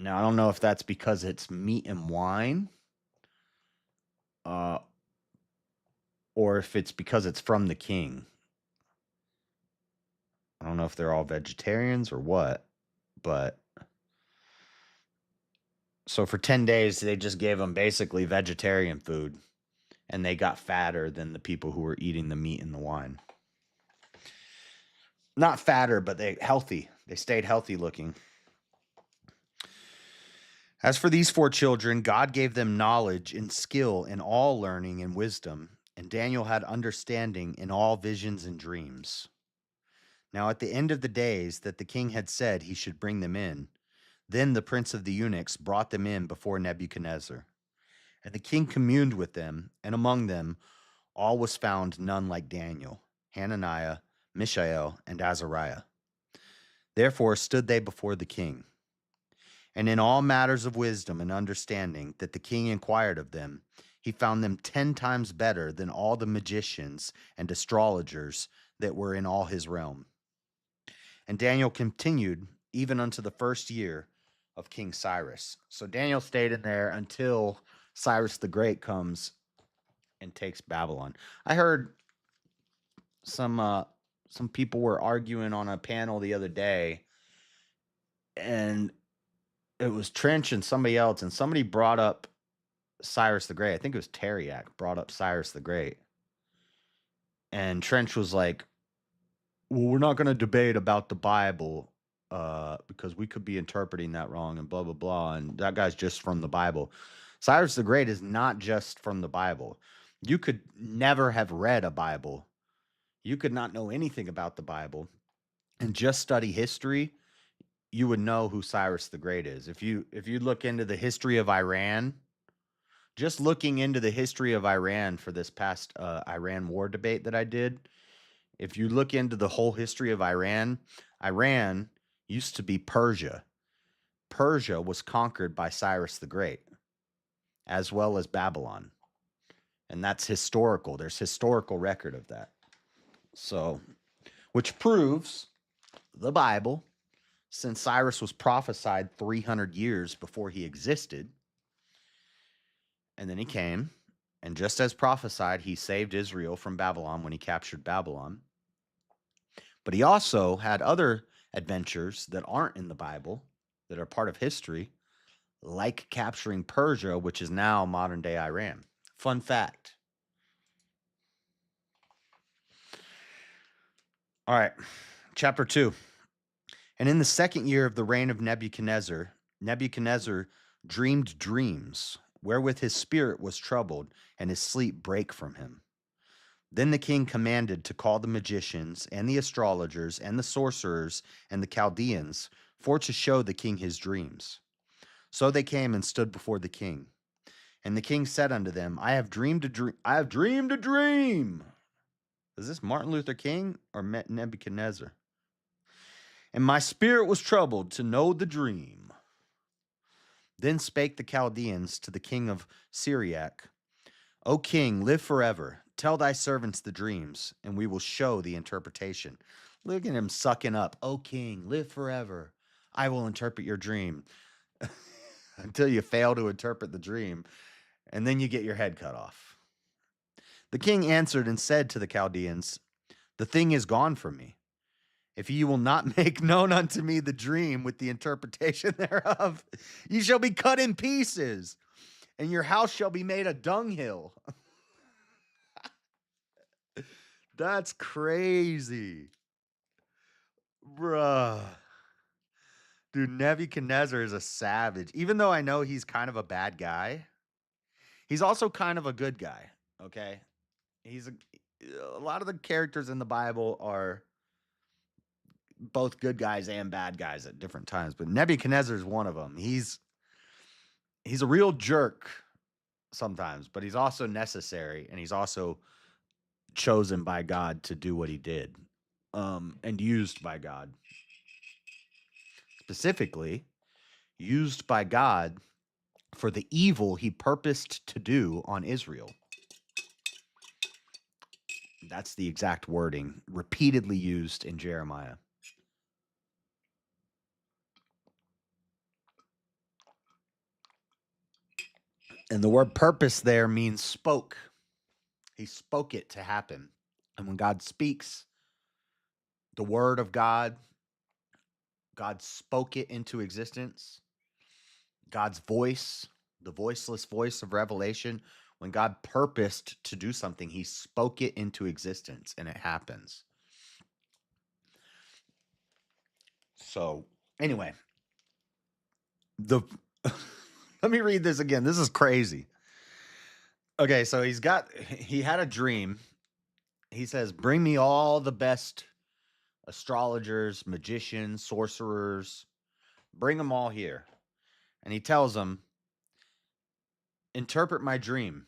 Now, I don't know if that's because it's meat and wine, or if it's because it's from the king. I don't know if they're all vegetarians or what, but so for 10 days, they just gave them basically vegetarian food, and they got fatter than the people who were eating the meat and the wine. Not fatter, but they healthy. They stayed healthy looking. As for these 4 children, God gave them knowledge and skill in all learning and wisdom, and Daniel had understanding in all visions and dreams. Now at the end of the days that the king had said he should bring them in, then the prince of the eunuchs brought them in before Nebuchadnezzar. And the king communed with them, and among them all was found none like Daniel, Hananiah, Mishael, and Azariah. Therefore stood they before the king. And in all matters of wisdom and understanding that the king inquired of them, he found them 10 times better than all the magicians and astrologers that were in all his realm. And Daniel continued even unto the first year of King Cyrus. So Daniel stayed in there until Cyrus the Great comes and takes Babylon. I heard some people were arguing on a panel the other day, and it was Trench and somebody else, and somebody brought up Cyrus the Great. I think it was Teriak brought up Cyrus the Great. And Trench was like, well, we're not going to debate about the Bible because we could be interpreting that wrong and blah, blah, blah. And that guy's just from the Bible. Cyrus the Great is not just from the Bible. You could never have read a Bible. You could not know anything about the Bible and just study history. You would know who Cyrus the Great is. If you look into the history of Iran, just looking into the history of Iran for this past Iran war debate that I did, if you look into the whole history of Iran, Iran used to be Persia. Persia was conquered by Cyrus the Great, as well as Babylon. And that's historical. There's historical record of that. So, which proves the Bible, since Cyrus was prophesied 300 years before he existed, and then he came, and just as prophesied, he saved Israel from Babylon when he captured Babylon. But he also had other adventures that aren't in the Bible, that are part of history, like capturing Persia, which is now modern day Iran. Fun fact. All right, chapter 2. And in the second year of the reign of Nebuchadnezzar, Nebuchadnezzar dreamed dreams, wherewith his spirit was troubled, and his sleep brake from him. Then the king commanded to call the magicians, and the astrologers, and the sorcerers, and the Chaldeans, for to show the king his dreams. So they came and stood before the king. And the king said unto them, I have dreamed a dream. I have dreamed a dream. Is this Martin Luther King or Nebuchadnezzar? And my spirit was troubled to know the dream. Then spake the Chaldeans to the king of Syriac, O king, live forever. Tell thy servants the dreams, and we will show the interpretation. Look at him sucking up. O king, live forever. I will interpret your dream. Until you fail to interpret the dream, and then you get your head cut off. The king answered and said to the Chaldeans, the thing is gone from me. If ye will not make known unto me the dream with the interpretation thereof, ye shall be cut in pieces, and your house shall be made a dunghill. That's crazy. Bruh. Dude, Nebuchadnezzar is a savage. Even though I know he's kind of a bad guy, he's also kind of a good guy, okay? He's a lot of the characters in the Bible are both good guys and bad guys at different times, but Nebuchadnezzar is one of them. He's a real jerk sometimes, but he's also necessary, and he's also chosen by God to do what he did, and used by God. Specifically, used by God for the evil he purposed to do on Israel. That's the exact wording repeatedly used in Jeremiah. And the word purpose there means spoke. He spoke it to happen. And when God speaks, the word of God, God spoke it into existence. God's voice, the voiceless voice of revelation, when God purposed to do something, he spoke it into existence, and it happens. So, anyway, let me read this again. This is crazy. Okay, so he had a dream. He says, bring me all the best astrologers, magicians, sorcerers, bring them all here. And he tells them, interpret my dream.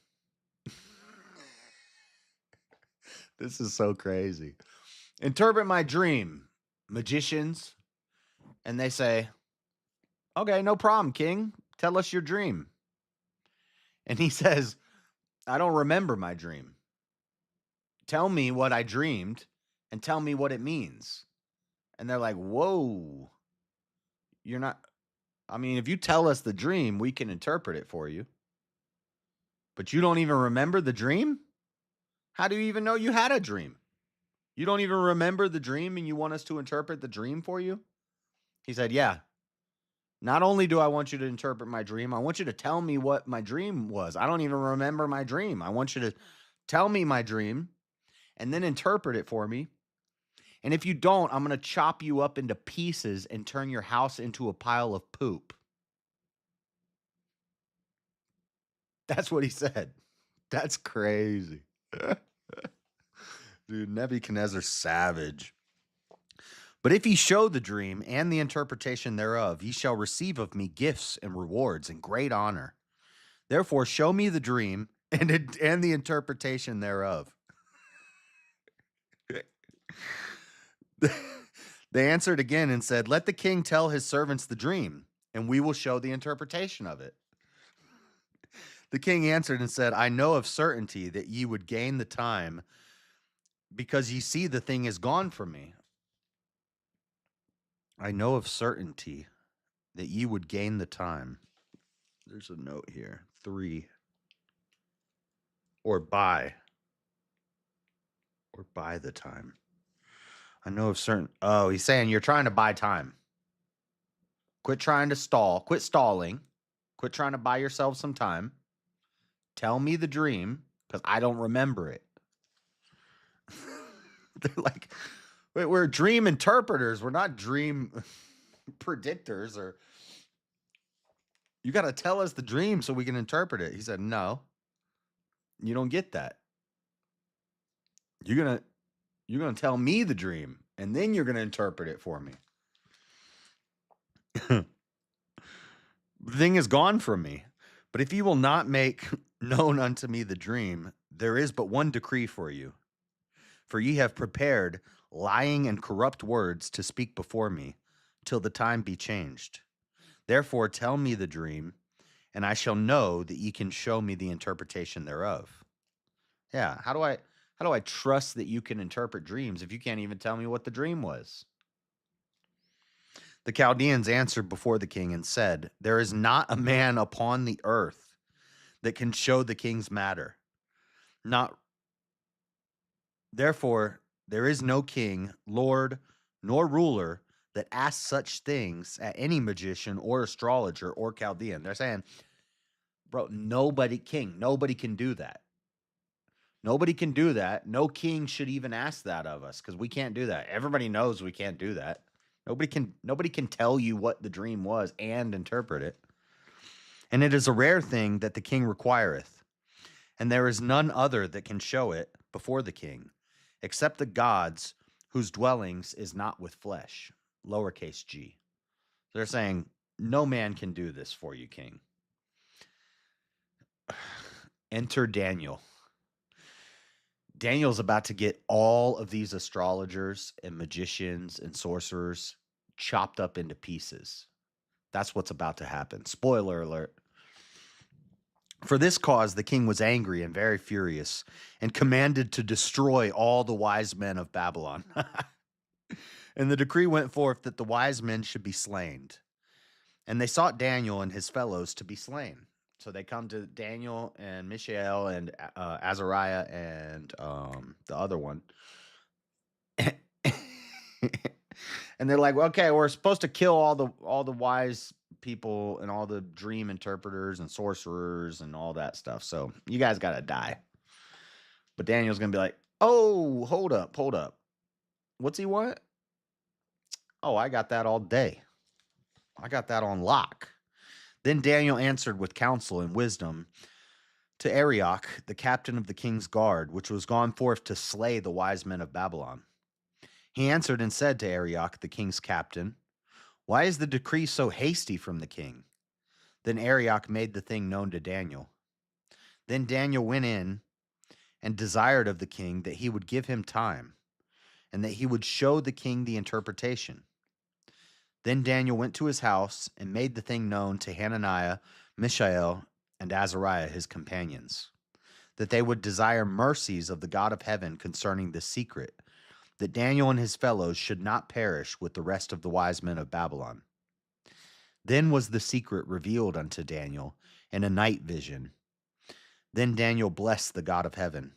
This is so crazy. Interpret my dream, magicians. And they say, okay, no problem, king. Tell us your dream. And he says, I don't remember my dream. Tell me what I dreamed and tell me what it means. And they're like, whoa, you're not. I mean, if you tell us the dream, we can interpret it for you. But you don't even remember the dream? How do you even know you had a dream? You don't even remember the dream and you want us to interpret the dream for you? He said, yeah. Not only do I want you to interpret my dream, I want you to tell me what my dream was. I don't even remember my dream. I want you to tell me my dream and then interpret it for me. And if you don't, I'm going to chop you up into pieces and turn your house into a pile of poop. That's what he said. That's crazy. Dude, Nebuchadnezzar's savage. But if ye show the dream and the interpretation thereof, ye shall receive of me gifts and rewards and great honor. Therefore, show me the dream and the interpretation thereof. They answered again and said, let the king tell his servants the dream, and we will show the interpretation of it. The king answered and said, I know of certainty that ye would gain the time, because ye see the thing is gone from me. I know of certainty that ye would gain the time. There's a note here. 3. Or buy the time. I know of certain. Oh, he's saying you're trying to buy time. Quit trying to stall. Quit stalling. Quit trying to buy yourself some time. Tell me the dream, because I don't remember it. They're like, we're dream interpreters. We're not dream predictors. Or You got to tell us the dream so we can interpret it. He said, no, you don't get that. You're going to tell me the dream and then you're going to interpret it for me. The thing is gone from me. But if you will not make known unto me the dream, there is but one decree for you. For ye have prepared lying and corrupt words to speak before me, till the time be changed. Therefore tell me the dream, and I shall know that ye can show me the interpretation thereof. Yeah, how do I trust that you can interpret dreams if you can't even tell me what the dream was? The Chaldeans answered before the king and said, there is not a man upon the earth that can show the king's matter. Not Therefore there is no king, lord, nor ruler that asks such things at any magician or astrologer or Chaldean. They're saying, bro, nobody can do that. Nobody can do that. No king should even ask that of us because we can't do that. Everybody knows we can't do that. Nobody can tell you what the dream was and interpret it. And it is a rare thing that the king requireth, and there is none other that can show it before the king, except the gods whose dwellings is not with flesh, lowercase g. They're saying, no man can do this for you, king. Enter Daniel. Daniel's about to get all of these astrologers and magicians and sorcerers chopped up into pieces. That's what's about to happen. Spoiler alert. For this cause, the king was angry and very furious and commanded to destroy all the wise men of Babylon. And the decree went forth that the wise men should be slain. And they sought Daniel and his fellows to be slain. So they come to Daniel and Mishael and Azariah and the other one. And they're like, okay, we're supposed to kill all the wise people and all the dream interpreters and sorcerers and all that stuff. So you guys got to die. But Daniel's going to be like, oh, hold up. What's he want? Oh, I got that all day. I got that on lock. Then Daniel answered with counsel and wisdom to Arioch, the captain of the king's guard, which was gone forth to slay the wise men of Babylon. He answered and said to Arioch, the king's captain, why is the decree so hasty from the king? Then Arioch made the thing known to Daniel. Then Daniel went in and desired of the king that he would give him time, and that he would show the king the interpretation. Then Daniel went to his house and made the thing known to Hananiah, Mishael, and Azariah his companions, that they would desire mercies of the God of heaven concerning the secret, that Daniel and his fellows should not perish with the rest of the wise men of Babylon. Then was the secret revealed unto Daniel in a night vision. Then Daniel blessed the God of heaven.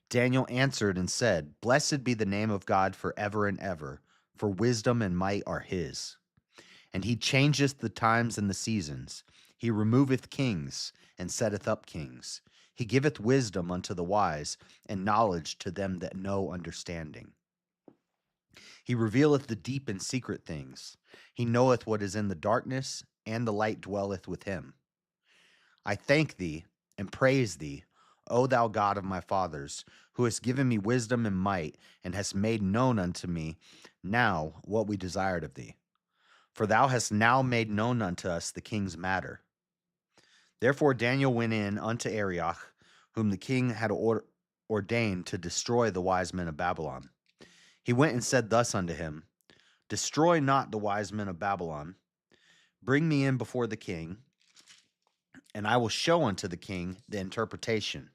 Daniel answered and said, blessed be the name of God forever and ever, for wisdom and might are his. And he changeth the times and the seasons. He removeth kings and setteth up kings. He giveth wisdom unto the wise, and knowledge to them that know understanding. He revealeth the deep and secret things. He knoweth what is in the darkness, and the light dwelleth with him. I thank thee and praise thee, O thou God of my fathers, who hast given me wisdom and might, and hast made known unto me now what we desired of thee. For thou hast now made known unto us the king's matter. Therefore Daniel went in unto Arioch, whom the king had ordained to destroy the wise men of Babylon. He went and said thus unto him, destroy not the wise men of Babylon. Bring me in before the king, and I will show unto the king the interpretation.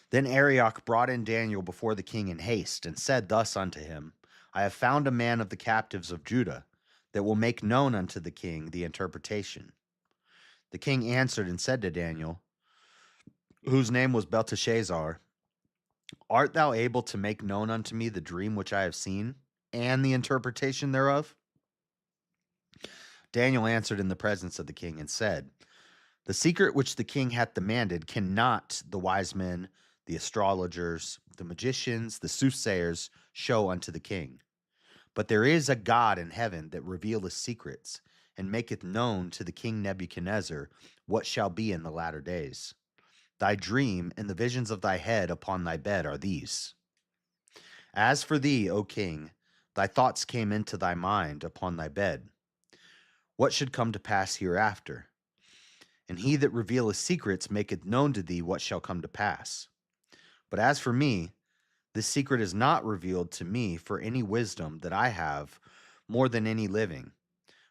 Then Arioch brought in Daniel before the king in haste, and said thus unto him, I have found a man of the captives of Judah, that will make known unto the king the interpretation. The king answered and said to Daniel, whose name was Belteshazzar, art thou able to make known unto me the dream which I have seen, and the interpretation thereof? Daniel answered in the presence of the king and said, the secret which the king hath demanded cannot the wise men, the astrologers, the magicians, the soothsayers show unto the king. But there is a God in heaven that revealeth secrets, and maketh known to the king Nebuchadnezzar what shall be in the latter days. Thy dream and the visions of thy head upon thy bed are these. As for thee, O king, thy thoughts came into thy mind upon thy bed. What should come to pass hereafter? And he that revealeth secrets maketh known to thee what shall come to pass. But as for me, this secret is not revealed to me for any wisdom that I have more than any living,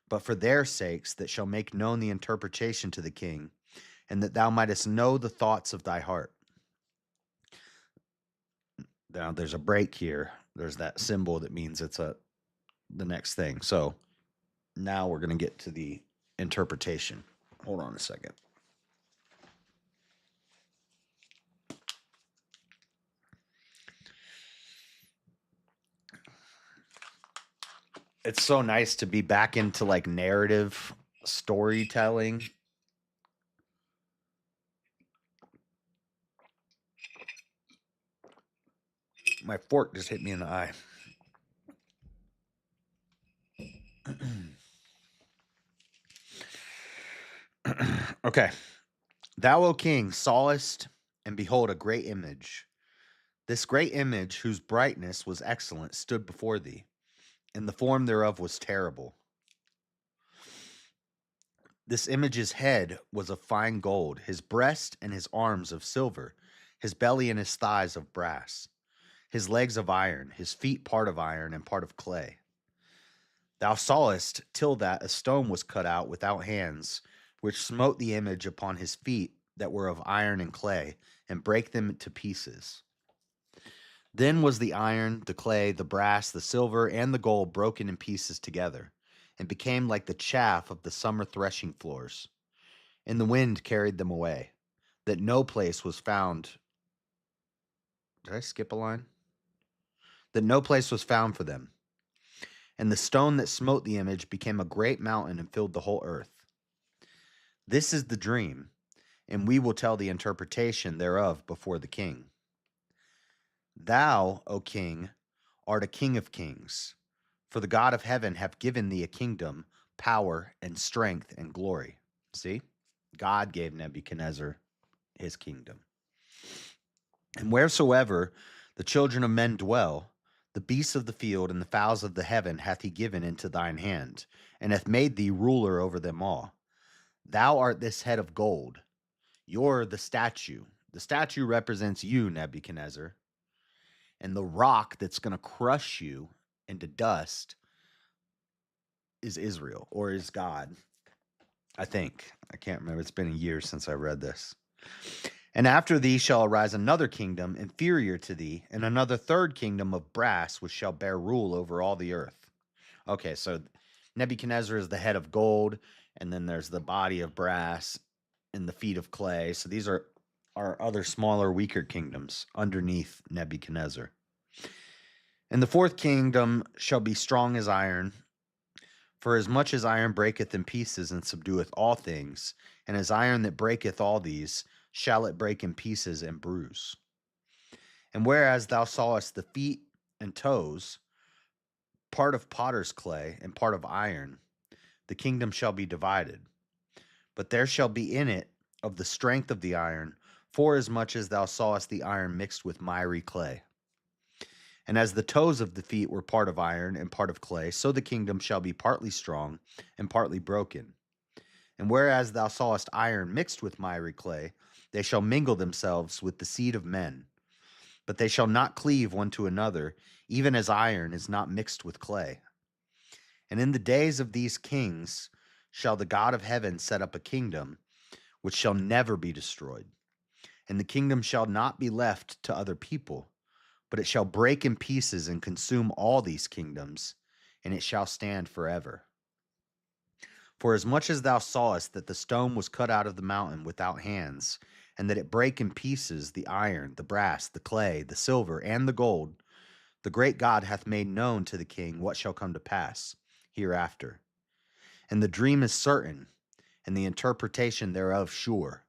but for their sakes that shall make known the interpretation to the king, and that thou mightest know the thoughts of thy heart. Now there's a break here. There's that symbol that means it's the next thing. So now we're going to get to the interpretation. Hold on a second. It's so nice to be back into like narrative storytelling. My fork just hit me in the eye. Okay. Thou, O king, sawest, and behold, a great image. This great image, whose brightness was excellent, stood before thee, and the form thereof was terrible. This image's head was of fine gold, his breast and his arms of silver, his belly and his thighs of brass, his legs of iron, his feet part of iron and part of clay. Thou sawest till that a stone was cut out without hands, which smote the image upon his feet that were of iron and clay, and brake them to pieces. Then was the iron, the clay, the brass, the silver, and the gold broken in pieces together, and became like the chaff of the summer threshing floors. And the wind carried them away, that no place was found. Did I skip a line? That no place was found for them. And the stone that smote the image became a great mountain and filled the whole earth. This is the dream, and we will tell the interpretation thereof before the king. Thou, O king, art a king of kings, for the God of heaven hath given thee a kingdom, power, and strength, and glory. See? God gave Nebuchadnezzar his kingdom. And wheresoever the children of men dwell, the beasts of the field and the fowls of the heaven hath he given into thine hand, and hath made thee ruler over them all. Thou art this head of gold. You're the statue. The statue represents you, Nebuchadnezzar. And the rock that's going to crush you into dust is Israel, or is God. I think. I can't remember. It's been a year since I read this. And after thee shall arise another kingdom inferior to thee, and another third kingdom of brass, which shall bear rule over all the earth. Okay, so Nebuchadnezzar is the head of gold, and then there's the body of brass and the feet of clay. So these are other smaller, weaker kingdoms underneath Nebuchadnezzar. And the fourth kingdom shall be strong as iron, for as much as iron breaketh in pieces and subdueth all things, and as iron that breaketh all these, shall it break in pieces and bruise. And whereas thou sawest the feet and toes, part of potter's clay and part of iron, the kingdom shall be divided. But there shall be in it of the strength of the iron, forasmuch as thou sawest the iron mixed with miry clay. And as the toes of the feet were part of iron and part of clay, so the kingdom shall be partly strong and partly broken. And whereas thou sawest iron mixed with miry clay, they shall mingle themselves with the seed of men. But they shall not cleave one to another, even as iron is not mixed with clay. And in the days of these kings shall the God of heaven set up a kingdom which shall never be destroyed. And the kingdom shall not be left to other people, but it shall break in pieces and consume all these kingdoms, and it shall stand forever. For as much as thou sawest that the stone was cut out of the mountain without hands, and that it brake in pieces the iron, the brass, the clay, the silver, and the gold, the great God hath made known to the king what shall come to pass hereafter. And the dream is certain, and the interpretation thereof sure.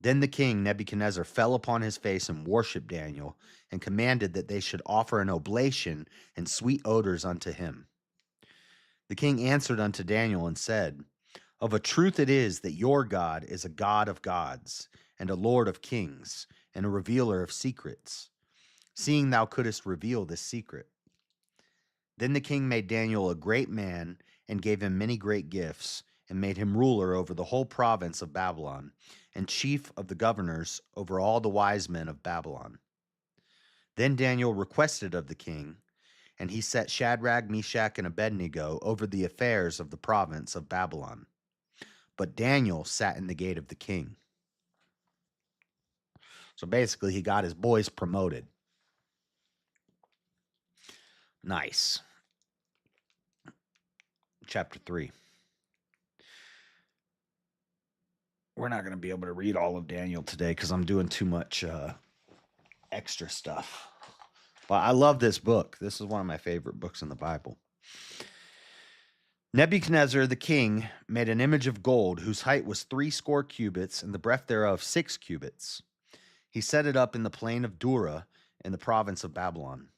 Then the king Nebuchadnezzar fell upon his face and worshipped Daniel, and commanded that they should offer an oblation and sweet odors unto him. The king answered unto Daniel and said, Of a truth it is that your God is a God of gods, and a Lord of kings, and a revealer of secrets, seeing thou couldest reveal this secret. Then the king made Daniel a great man, and gave him many great gifts, and made him ruler over the whole province of Babylon, and chief of the governors over all the wise men of Babylon. Then Daniel requested of the king, and he set Shadrach, Meshach, and Abednego over the affairs of the province of Babylon. But Daniel sat in the gate of the king. So basically, he got his boys promoted. Nice. Chapter 3. We're not going to be able to read all of Daniel today because I'm doing too much extra stuff. But I love this book. This is one of my favorite books in the Bible. Nebuchadnezzar the king made an image of gold whose height was 60 cubits and the breadth thereof 6 cubits. He set it up in the plain of Dura in the province of Babylon.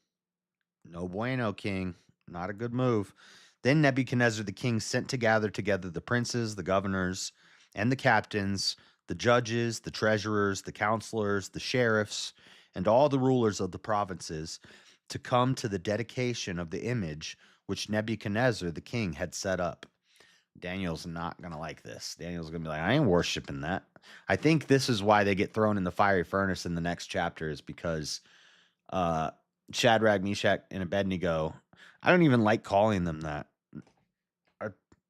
No bueno, king. Not a good move. Then Nebuchadnezzar the king sent to gather together the princes, the governors, and the captains, the judges, the treasurers, the counselors, the sheriffs, and all the rulers of the provinces to come to the dedication of the image which Nebuchadnezzar the king had set up. Daniel's not going to like this. Daniel's going to be like, I ain't worshiping that. I think this is why they get thrown in the fiery furnace in the next chapter, is because Shadrach, Meshach, and Abednego, I don't even like calling them that.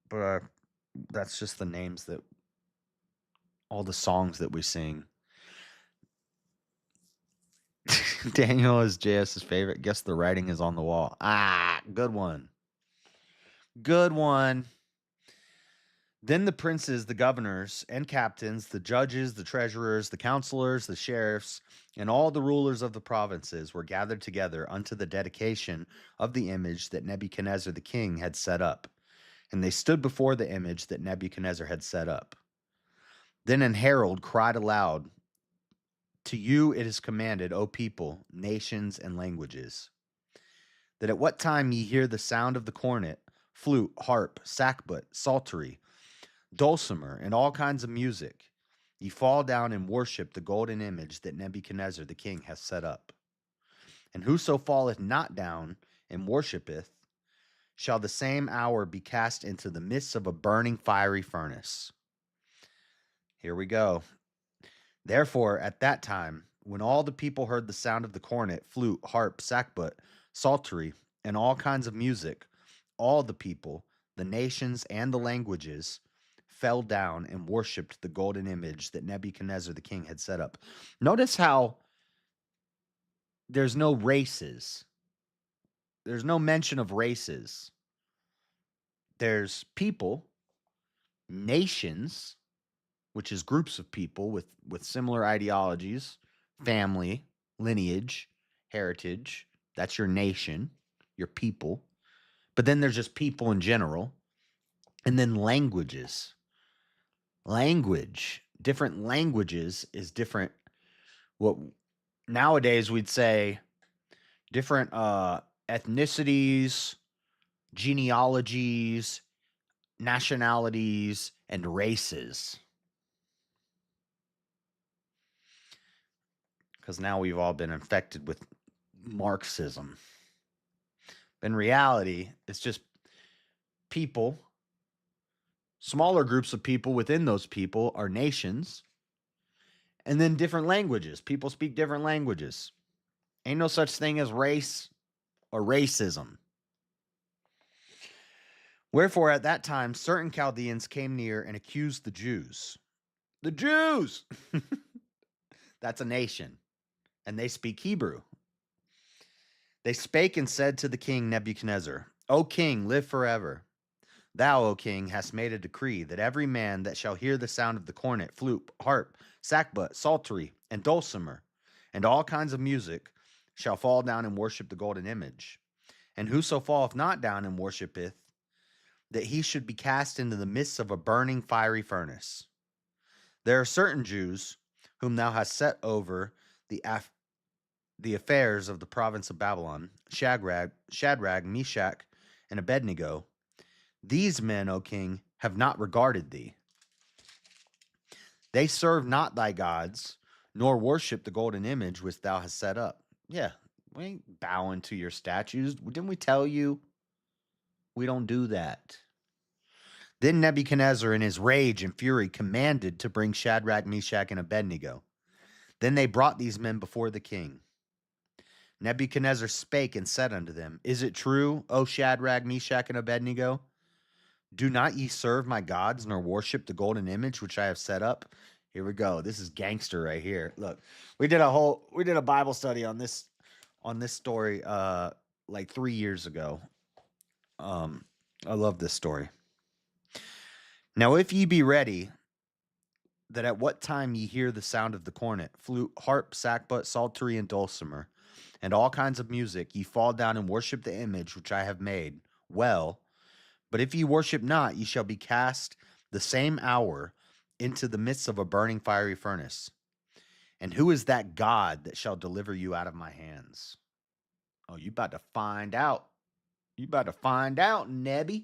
But that's just the names that all the songs that we sing. Daniel is JS's favorite. Guess the writing is on the wall. Good one. Good one. Then the princes, the governors, and captains, the judges, the treasurers, the counselors, the sheriffs, and all the rulers of the provinces were gathered together unto the dedication of the image that Nebuchadnezzar the king had set up. And they stood before the image that Nebuchadnezzar had set up. Then an herald cried aloud, To you it is commanded, O people, nations, and languages, that at what time ye hear the sound of the cornet, flute, harp, sackbut, psaltery, dulcimer, and all kinds of music, ye fall down and worship the golden image that Nebuchadnezzar the king hath set up. And whoso falleth not down and worshipeth, shall the same hour be cast into the midst of a burning fiery furnace. Here we go. Therefore, at that time, when all the people heard the sound of the cornet, flute, harp, sackbut, psaltery, and all kinds of music, all the people, the nations, and the languages fell down and worshipped the golden image that Nebuchadnezzar the king had set up. Notice how there's no races. There's no mention of races. There's people, nations, which is groups of people with similar ideologies, family, lineage, heritage. That's your nation, your people. But then there's just people in general. And then languages. Language. Different languages is different. What nowadays we'd say different ethnicities, genealogies, nationalities, and races. Because now we've all been infected with Marxism. In reality, it's just people, smaller groups of people within those people are nations, and then different languages. People speak different languages. Ain't no such thing as race or racism. Wherefore, at that time, certain Chaldeans came near and accused the Jews. The Jews! That's a nation, and they speak Hebrew. They spake and said to the king Nebuchadnezzar, O king, live forever. Thou, O king, hast made a decree that every man that shall hear the sound of the cornet, flute, harp, sackbut, psaltery, and dulcimer, and all kinds of music, shall fall down and worship the golden image. And whoso falleth not down and worshipeth, that he should be cast into the midst of a burning fiery furnace. There are certain Jews whom thou hast set over the affairs of the province of Babylon, Shadrach, Meshach, and Abednego. These men, O king, have not regarded thee. They serve not thy gods, nor worship the golden image which thou hast set up. Yeah, we ain't bowing to your statues. Didn't we tell you we don't do that? Then Nebuchadnezzar, in his rage and fury, commanded to bring Shadrach, Meshach, and Abednego. Then they brought these men before the king. Nebuchadnezzar spake and said unto them, Is it true, O Shadrach, Meshach, and Abednego? Do not ye serve my gods, nor worship the golden image which I have set up? Here we go. This is gangster right here. Look, we did a Bible study on this story like 3 years ago. I love this story. Now if ye be ready, that at what time ye hear the sound of the cornet, flute, harp, sackbut, psaltery, and dulcimer, and all kinds of music, ye fall down and worship the image which I have made. Well, but if ye worship not, ye shall be cast the same hour into the midst of a burning fiery furnace. And who is that God that shall deliver you out of my hands? Oh, you about to find out. You about to find out, Nebby.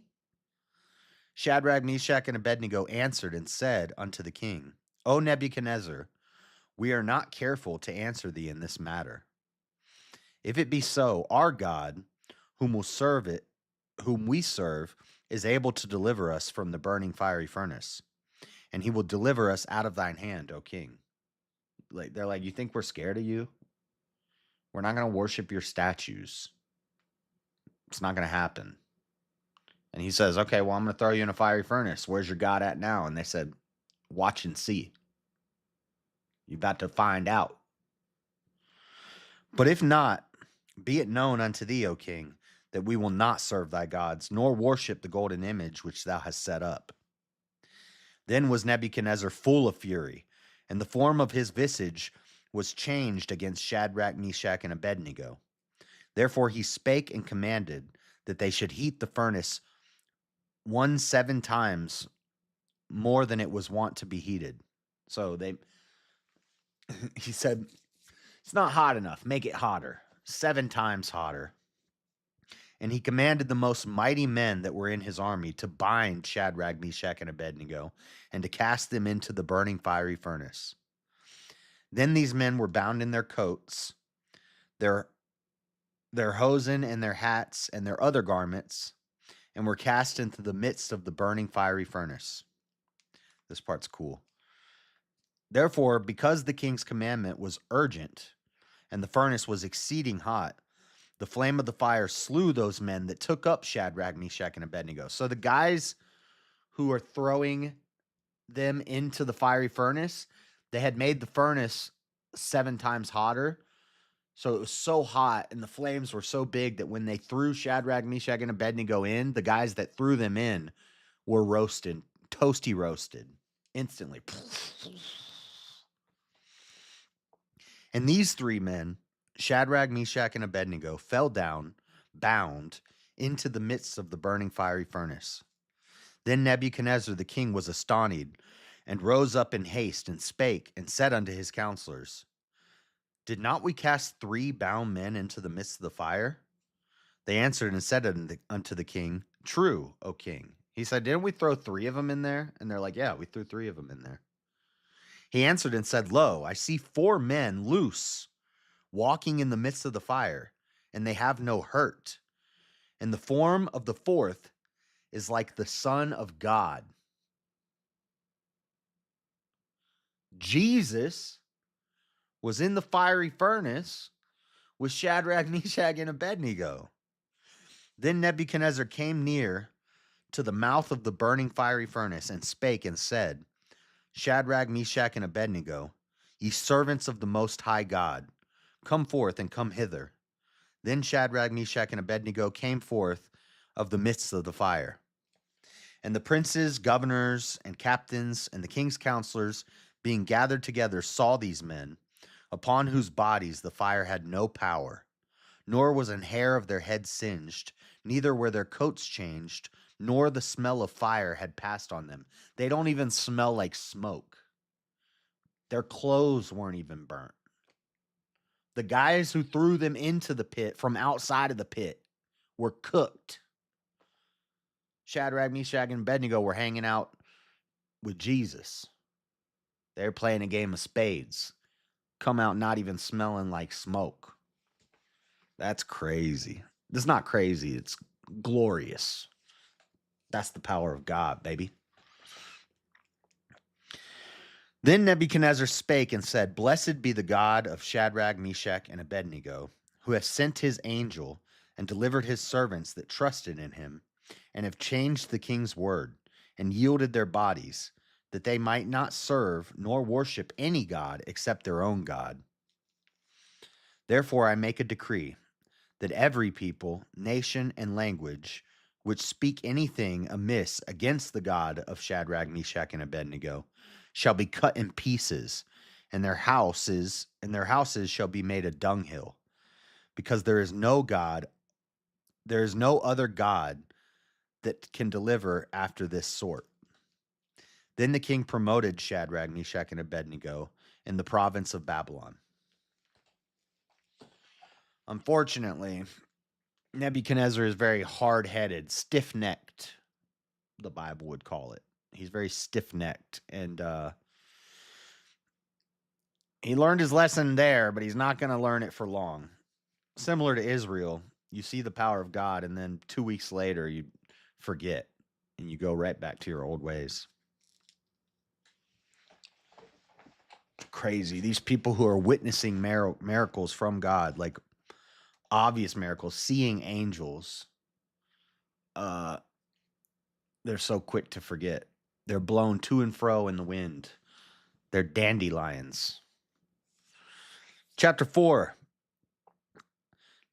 Shadrach, Meshach, and Abednego answered and said unto the king, O Nebuchadnezzar, we are not careful to answer thee in this matter. If it be so, our God, whom we serve, is able to deliver us from the burning fiery furnace, and he will deliver us out of thine hand, O king. Like they're like, you think we're scared of you? We're not going to worship your statues. It's not going to happen. And he says, okay, well, I'm going to throw you in a fiery furnace. Where's your God at now? And they said, watch and see. You're about to find out. But if not, be it known unto thee, O king, that we will not serve thy gods, nor worship the golden image which thou hast set up. Then was Nebuchadnezzar full of fury, and the form of his visage was changed against Shadrach, Meshach, and Abednego. Therefore he spake and commanded that they should heat the furnace 7 times more than it was wont to be heated. So he said, it's not hot enough, make it hotter, 7 times hotter. And he commanded the most mighty men that were in his army to bind Shadrach, Meshach, and Abednego, and to cast them into the burning fiery furnace. Then these men were bound in their coats, their hosen and their hats and their other garments, and were cast into the midst of the burning fiery furnace. This part's cool. Therefore, because the king's commandment was urgent, and the furnace was exceeding hot, the flame of the fire slew those men that took up Shadrach, Meshach, and Abednego. So the guys who are throwing them into the fiery furnace, they had made the furnace 7 times hotter. So it was so hot and the flames were so big that when they threw Shadrach, Meshach, and Abednego in, the guys that threw them in were roasted, toasty roasted, instantly. And these 3 men, Shadrach, Meshach, and Abednego, fell down, bound, into the midst of the burning fiery furnace. Then Nebuchadnezzar the king was astonished, and rose up in haste, and spake, and said unto his counselors, Did not we cast 3 bound men into the midst of the fire? They answered and said unto the king, True, O king. He said, Didn't we throw 3 of them in there? And they're like, Yeah, we threw 3 of them in there. He answered and said, Lo, I see 4 men loose, walking in the midst of the fire, and they have no hurt. And the form of the 4th is like the Son of God. Jesus was in the fiery furnace with Shadrach, Meshach, and Abednego. Then Nebuchadnezzar came near to the mouth of the burning fiery furnace and spake and said, Shadrach, Meshach, and Abednego, ye servants of the Most High God, come forth and come hither. Then Shadrach, Meshach, and Abednego came forth of the midst of the fire. And the princes, governors, and captains, and the king's counselors, being gathered together, saw these men, upon whose bodies the fire had no power, nor was an hair of their head singed, neither were their coats changed, nor the smell of fire had passed on them. They don't even smell like smoke. Their clothes weren't even burnt. The guys who threw them into the pit from outside of the pit were cooked. Shadrach, Meshach, and Abednego were hanging out with Jesus. They're playing a game of spades. Come out not even smelling like smoke. That's crazy. It's not crazy, it's glorious. That's the power of God, baby. Then Nebuchadnezzar spake and said, Blessed be the God of Shadrach, Meshach, and Abednego, who hath sent his angel and delivered his servants that trusted in him, and have changed the king's word, and yielded their bodies, that they might not serve nor worship any god except their own God. Therefore I make a decree that every people, nation, and language which speak anything amiss against the God of Shadrach, Meshach, and Abednego shall be cut in pieces, and their houses shall be made a dunghill, because there is no other God that can deliver after this sort. Then the king promoted Shadrach, Meshach, and Abednego in the province of Babylon. Unfortunately, Nebuchadnezzar is very hard-headed, stiff-necked, the Bible would call it. He's very stiff-necked, and he learned his lesson there, but he's not going to learn it for long. Similar to Israel, you see the power of God, and then 2 weeks later, you forget, and you go right back to your old ways. Crazy. These people who are witnessing miracles from God, like obvious miracles, seeing angels, they're so quick to forget. They're blown to and fro in the wind. They're dandelions. Chapter 4.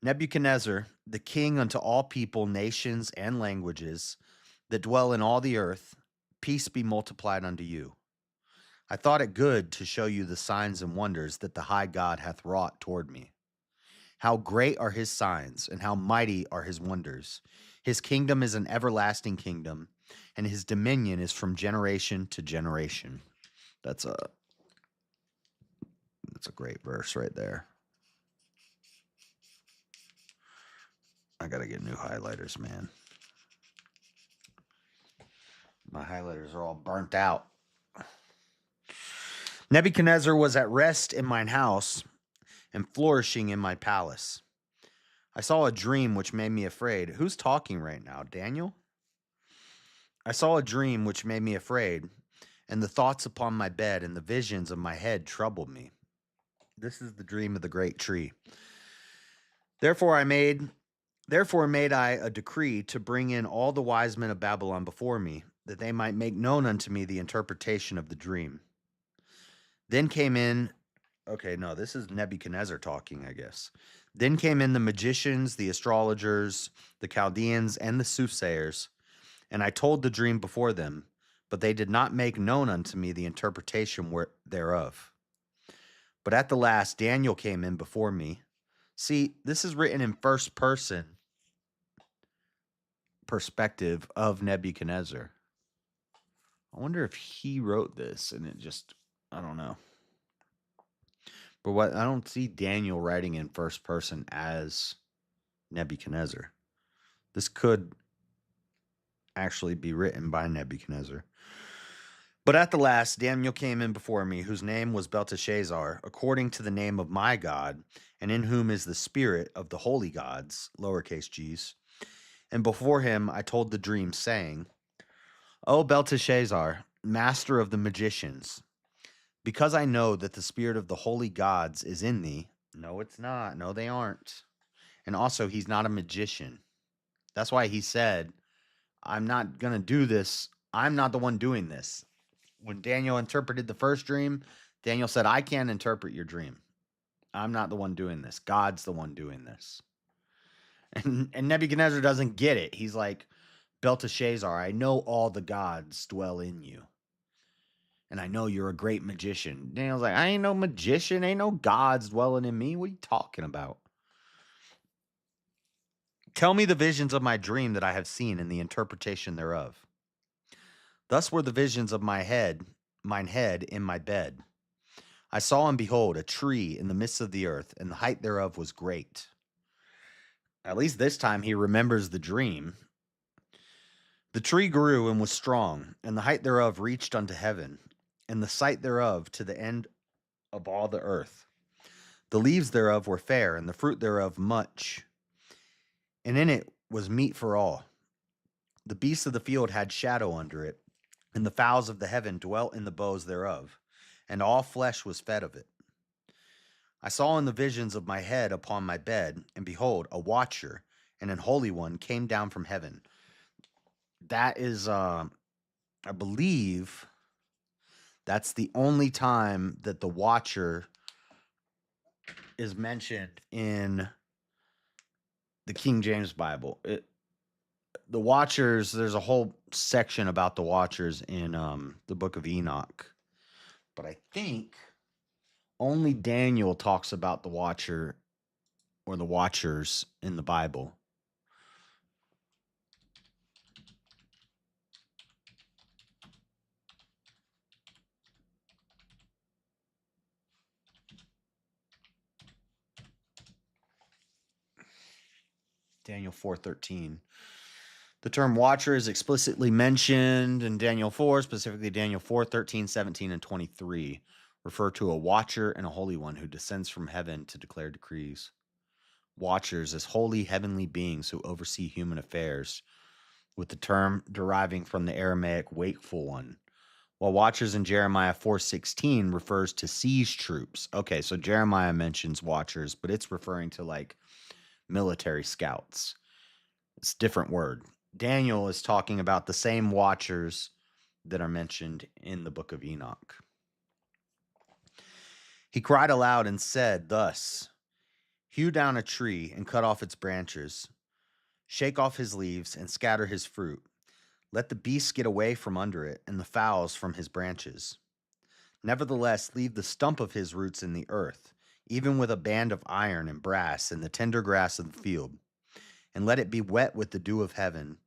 Nebuchadnezzar, the king unto all people, nations, and languages that dwell in all the earth, peace be multiplied unto you. I thought it good to show you the signs and wonders that the high God hath wrought toward me. How great are his signs, and how mighty are his wonders. His kingdom is an everlasting kingdom, and his dominion is from generation to generation. That's a great verse right there. I gotta get new highlighters, man. My highlighters are all burnt out. Nebuchadnezzar was at rest in mine house and flourishing in my palace. I saw a dream which made me afraid. Who's talking right now? Daniel? I saw a dream which made me afraid, and the thoughts upon my bed and the visions of my head troubled me. This is the dream of the great tree. Therefore made I a decree to bring in all the wise men of Babylon before me, that they might make known unto me the interpretation of the dream. Then came in, this is Nebuchadnezzar talking, I guess. Then came in the magicians, the astrologers, the Chaldeans, and the soothsayers, and I told the dream before them, but they did not make known unto me the interpretation thereof. But at the last, Daniel came in before me. See, this is written in first person perspective of Nebuchadnezzar. I wonder if he wrote this and it just, I don't know. But I don't see Daniel writing in first person as Nebuchadnezzar. This could actually be written by Nebuchadnezzar. But at the last, Daniel came in before me, whose name was Belteshazzar, according to the name of my God, and in whom is the spirit of the holy gods, lowercase g's. And before him I told the dream, saying, O Belteshazzar, master of the magicians, because I know that the spirit of the holy gods is in thee. No, it's not. No, they aren't. And also, he's not a magician. That's why he said, I'm not going to do this. I'm not the one doing this. When Daniel interpreted the first dream, Daniel said, I can't interpret your dream. I'm not the one doing this. God's the one doing this. And Nebuchadnezzar doesn't get it. He's like, Belteshazzar, I know all the gods dwell in you. And I know you're a great magician. Daniel's like, I ain't no magician. Ain't no gods dwelling in me. What are you talking about? Tell me the visions of my dream that I have seen and the interpretation thereof. Thus were the visions of mine head in my bed. I saw and behold a tree in the midst of the earth, and the height thereof was great. At least this time he remembers the dream. The tree grew and was strong, and the height thereof reached unto heaven, and the sight thereof to the end of all the earth. The leaves thereof were fair, and the fruit thereof much, and in it was meat for all. The beasts of the field had shadow under it, and the fowls of the heaven dwelt in the boughs thereof, and all flesh was fed of it. I saw in the visions of my head upon my bed, and behold, a watcher and an holy one came down from heaven. That is, I believe, that's the only time that the watcher is mentioned in the King James Bible. The watchers, there's a whole section about the watchers in the book of Enoch. But I think only Daniel talks about the watcher or the watchers in the Bible. Daniel 4:13. The term watcher is explicitly mentioned in Daniel 4, specifically Daniel 4:13, 17, and 23. Refer to a watcher and a holy one who descends from heaven to declare decrees. Watchers as holy heavenly beings who oversee human affairs, with the term deriving from the Aramaic wakeful one. While watchers in Jeremiah 4:16 refers to siege troops. Okay, so Jeremiah mentions watchers, but it's referring to like military scouts. It's a different word. Daniel is talking about the same watchers that are mentioned in the book of Enoch. He cried aloud and said thus, hew down a tree and cut off its branches, shake off his leaves and scatter his fruit. Let the beasts get away from under it and the fowls from his branches. Nevertheless, leave the stump of his roots in the earth, even with a band of iron and brass in the tender grass of the field. And let it be wet with the dew of heaven,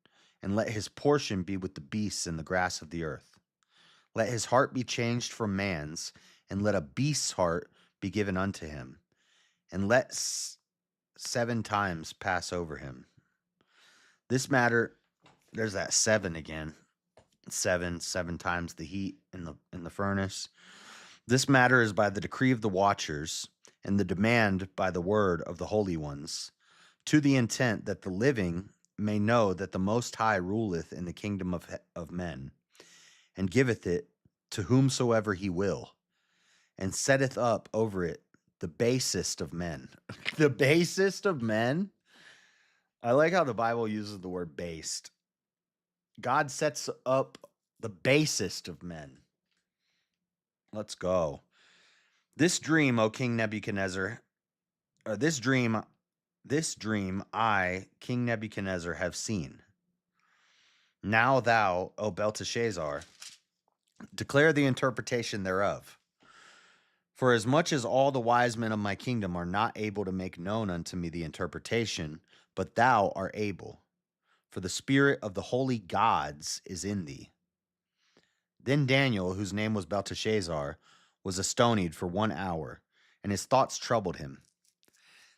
and let his portion be with the beasts in the grass of the earth. Let his heart be changed from man's, and let a beast's heart be given unto him, and let 7 times pass over him. This matter, there's that 7 again. 7 times the heat in the furnace. This matter is by the decree of the watchers, and the demand by the word of the holy ones, to the intent that the living may know that the Most High ruleth in the kingdom of men, and giveth it to whomsoever he will, and setteth up over it the basest of men. The basest of men? I like how the Bible uses the word based. God sets up the basest of men. Let's go. This dream, O King Nebuchadnezzar, or this dream I, King Nebuchadnezzar, have seen. Now thou, O Belteshazzar, declare the interpretation thereof. For as much as all the wise men of my kingdom are not able to make known unto me the interpretation, but thou art able, for the spirit of the holy gods is in thee. Then Daniel, whose name was Belteshazzar, was astonied for 1 hour, and his thoughts troubled him.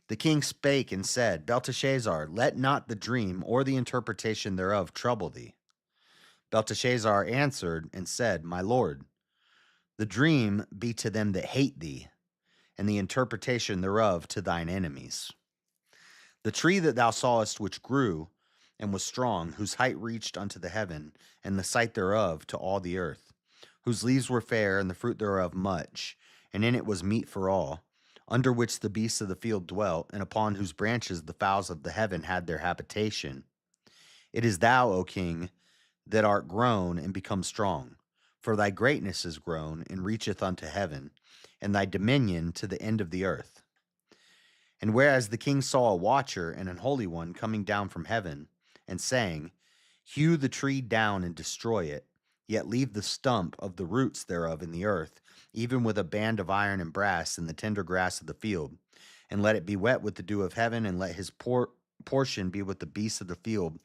The king spake and said, Belteshazzar, let not the dream or the interpretation thereof trouble thee. Belteshazzar answered and said, My lord, the dream be to them that hate thee, and the interpretation thereof to thine enemies. The tree that thou sawest which grew and was strong, whose height reached unto the heaven, and the sight thereof to all the earth, whose leaves were fair, and the fruit thereof much, and in it was meat for all, under which the beasts of the field dwelt, and upon whose branches the fowls of the heaven had their habitation. It is thou, O king, that art grown and become strong, for thy greatness is grown and reacheth unto heaven, and thy dominion to the end of the earth. And whereas the king saw a watcher and an holy one coming down from heaven, and saying, Hew the tree down and destroy it, yet leave the stump of the roots thereof in the earth, even with a band of iron and brass in the tender grass of the field, and let it be wet with the dew of heaven, and let his portion be with the beasts of the field,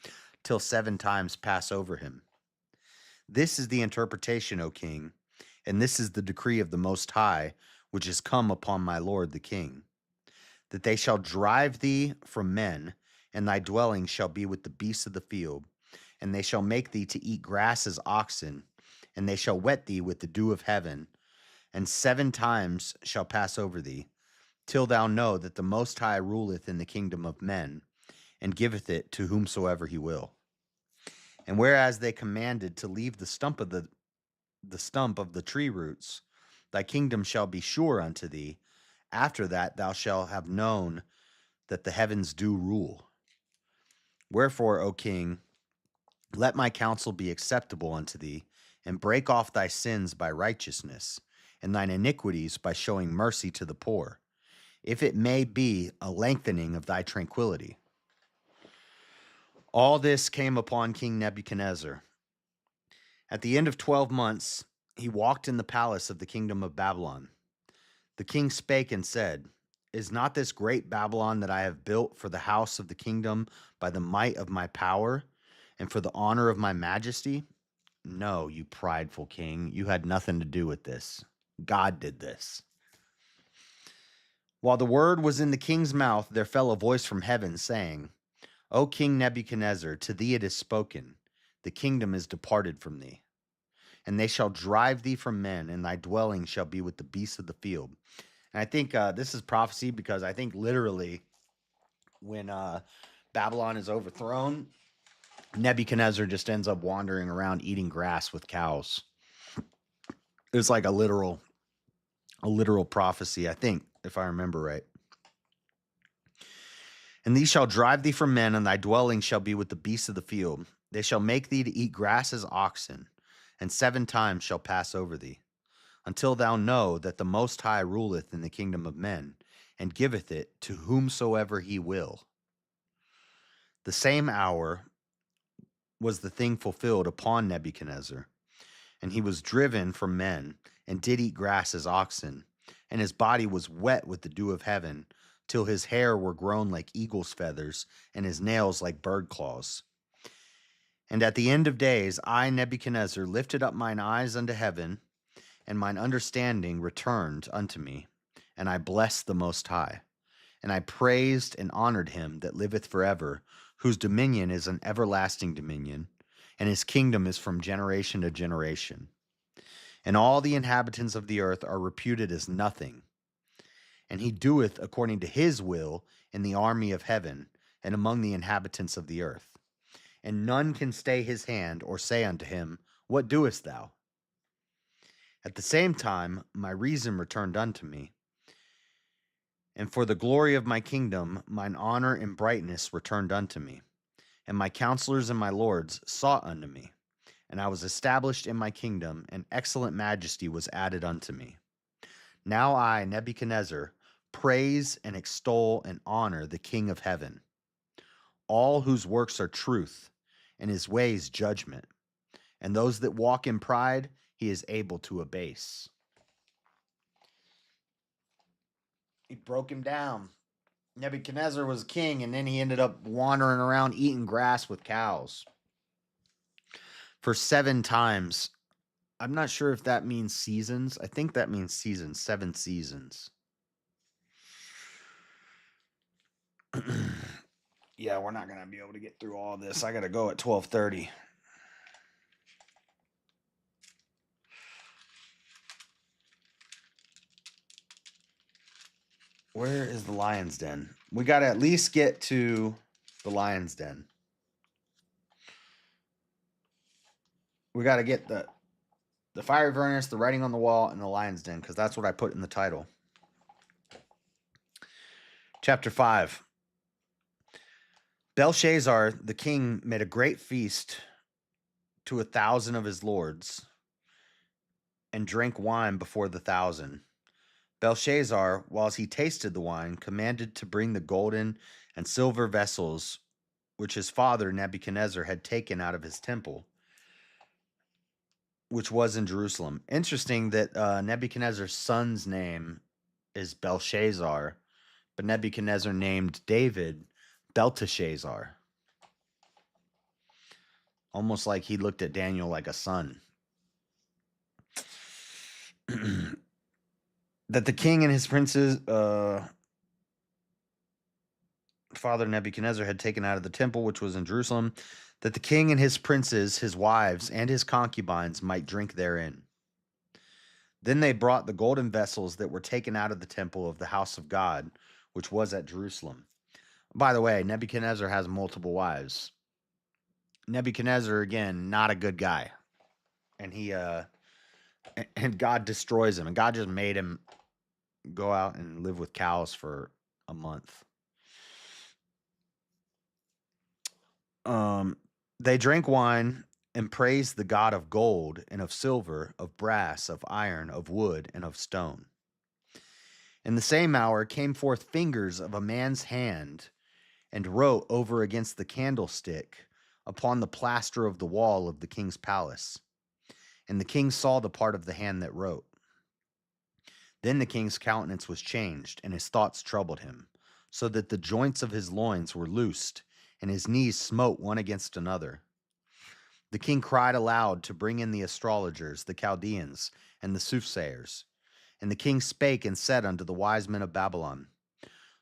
till 7 times pass over him. This is the interpretation, O king, and this is the decree of the Most High, which is come upon my lord the king, that they shall drive thee from men, and thy dwelling shall be with the beasts of the field, and they shall make thee to eat grass as oxen, and they shall wet thee with the dew of heaven, and 7 times shall pass over thee, till thou know that the Most High ruleth in the kingdom of men, and giveth it to whomsoever he will. And whereas they commanded to leave the stump of the tree roots, thy kingdom shall be sure unto thee. After that thou shalt have known that the heavens do rule. Wherefore, O king, let my counsel be acceptable unto thee, and break off thy sins by righteousness, and thine iniquities by showing mercy to the poor, if it may be a lengthening of thy tranquility. All this came upon King Nebuchadnezzar. At the end of 12 months, he walked in the palace of the kingdom of Babylon. The king spake and said, Is not this great Babylon that I have built for the house of the kingdom by the might of my power and for the honor of my majesty? No, you prideful king, you had nothing to do with this. God did this. While the word was in the king's mouth, there fell a voice from heaven saying, O King Nebuchadnezzar, to thee it is spoken, the kingdom is departed from thee. And they shall drive thee from men, and thy dwelling shall be with the beasts of the field. And I think this is prophecy, because I think literally when Babylon is overthrown, Nebuchadnezzar just ends up wandering around eating grass with cows. It's like a literal prophecy, I think, if I remember right. And these shall drive thee from men, and thy dwelling shall be with the beasts of the field. They shall make thee to eat grass as oxen, and 7 times shall pass over thee, until thou know that the Most High ruleth in the kingdom of men, and giveth it to whomsoever he will. The same hour was the thing fulfilled upon Nebuchadnezzar, and he was driven from men, and did eat grass as oxen, and his body was wet with the dew of heaven, till his hair were grown like eagle's feathers, and his nails like bird claws. And at the end of days, I, Nebuchadnezzar, lifted up mine eyes unto heaven, and mine understanding returned unto me, and I blessed the Most High. And I praised and honored him that liveth forever, whose dominion is an everlasting dominion, and his kingdom is from generation to generation. And all the inhabitants of the earth are reputed as nothing. And he doeth according to his will in the army of heaven, and among the inhabitants of the earth. And none can stay his hand, or say unto him, What doest thou? At the same time, my reason returned unto me. And for the glory of my kingdom, mine honor and brightness returned unto me. And my counselors and my lords sought unto me. And I was established in my kingdom, and excellent majesty was added unto me. Now I, Nebuchadnezzar, praise and extol and honor the King of heaven, all whose works are truth, and his ways judgment. And those that walk in pride, he is able to abase. He broke him down. Nebuchadnezzar was king, and then he ended up wandering around eating grass with cows for 7 times. I'm not sure if that means seasons. I think that means seasons, 7 seasons. Yeah, we're not going to be able to get through all this. I got to go at 12:30. Where is the lion's den? We got to at least get to the lion's den. We got to get the fiery furnace, the writing on the wall, and the lion's den, because that's what I put in the title. Chapter 5. Belshazzar, the king, made a great feast to 1,000 of his lords, and drank wine before the 1,000. Belshazzar, whilst he tasted the wine, commanded to bring the golden and silver vessels which his father Nebuchadnezzar had taken out of his temple, which was in Jerusalem. Interesting that Nebuchadnezzar's son's name is Belshazzar, but Nebuchadnezzar named David Belteshazzar. Almost like he looked at Daniel like a son. That the king and his princes, father Nebuchadnezzar, had taken out of the temple which was in Jerusalem, that the king and his princes, his wives, and his concubines might drink therein. Then they brought the golden vessels that were taken out of the temple of the house of God, which was at Jerusalem. By the way, Nebuchadnezzar has multiple wives. Nebuchadnezzar, again, not a good guy. And and God destroys him. And God just made him go out and live with cows for a month. They drank wine and praised the God of gold and of silver, of brass, of iron, of wood, and of stone. In the same hour came forth fingers of a man's hand and wrote over against the candlestick upon the plaster of the wall of the king's palace. And the king saw the part of the hand that wrote. Then the king's countenance was changed, and his thoughts troubled him, so that the joints of his loins were loosed, and his knees smote one against another. The king cried aloud to bring in the astrologers, the Chaldeans, and the soothsayers. And the king spake and said unto the wise men of Babylon,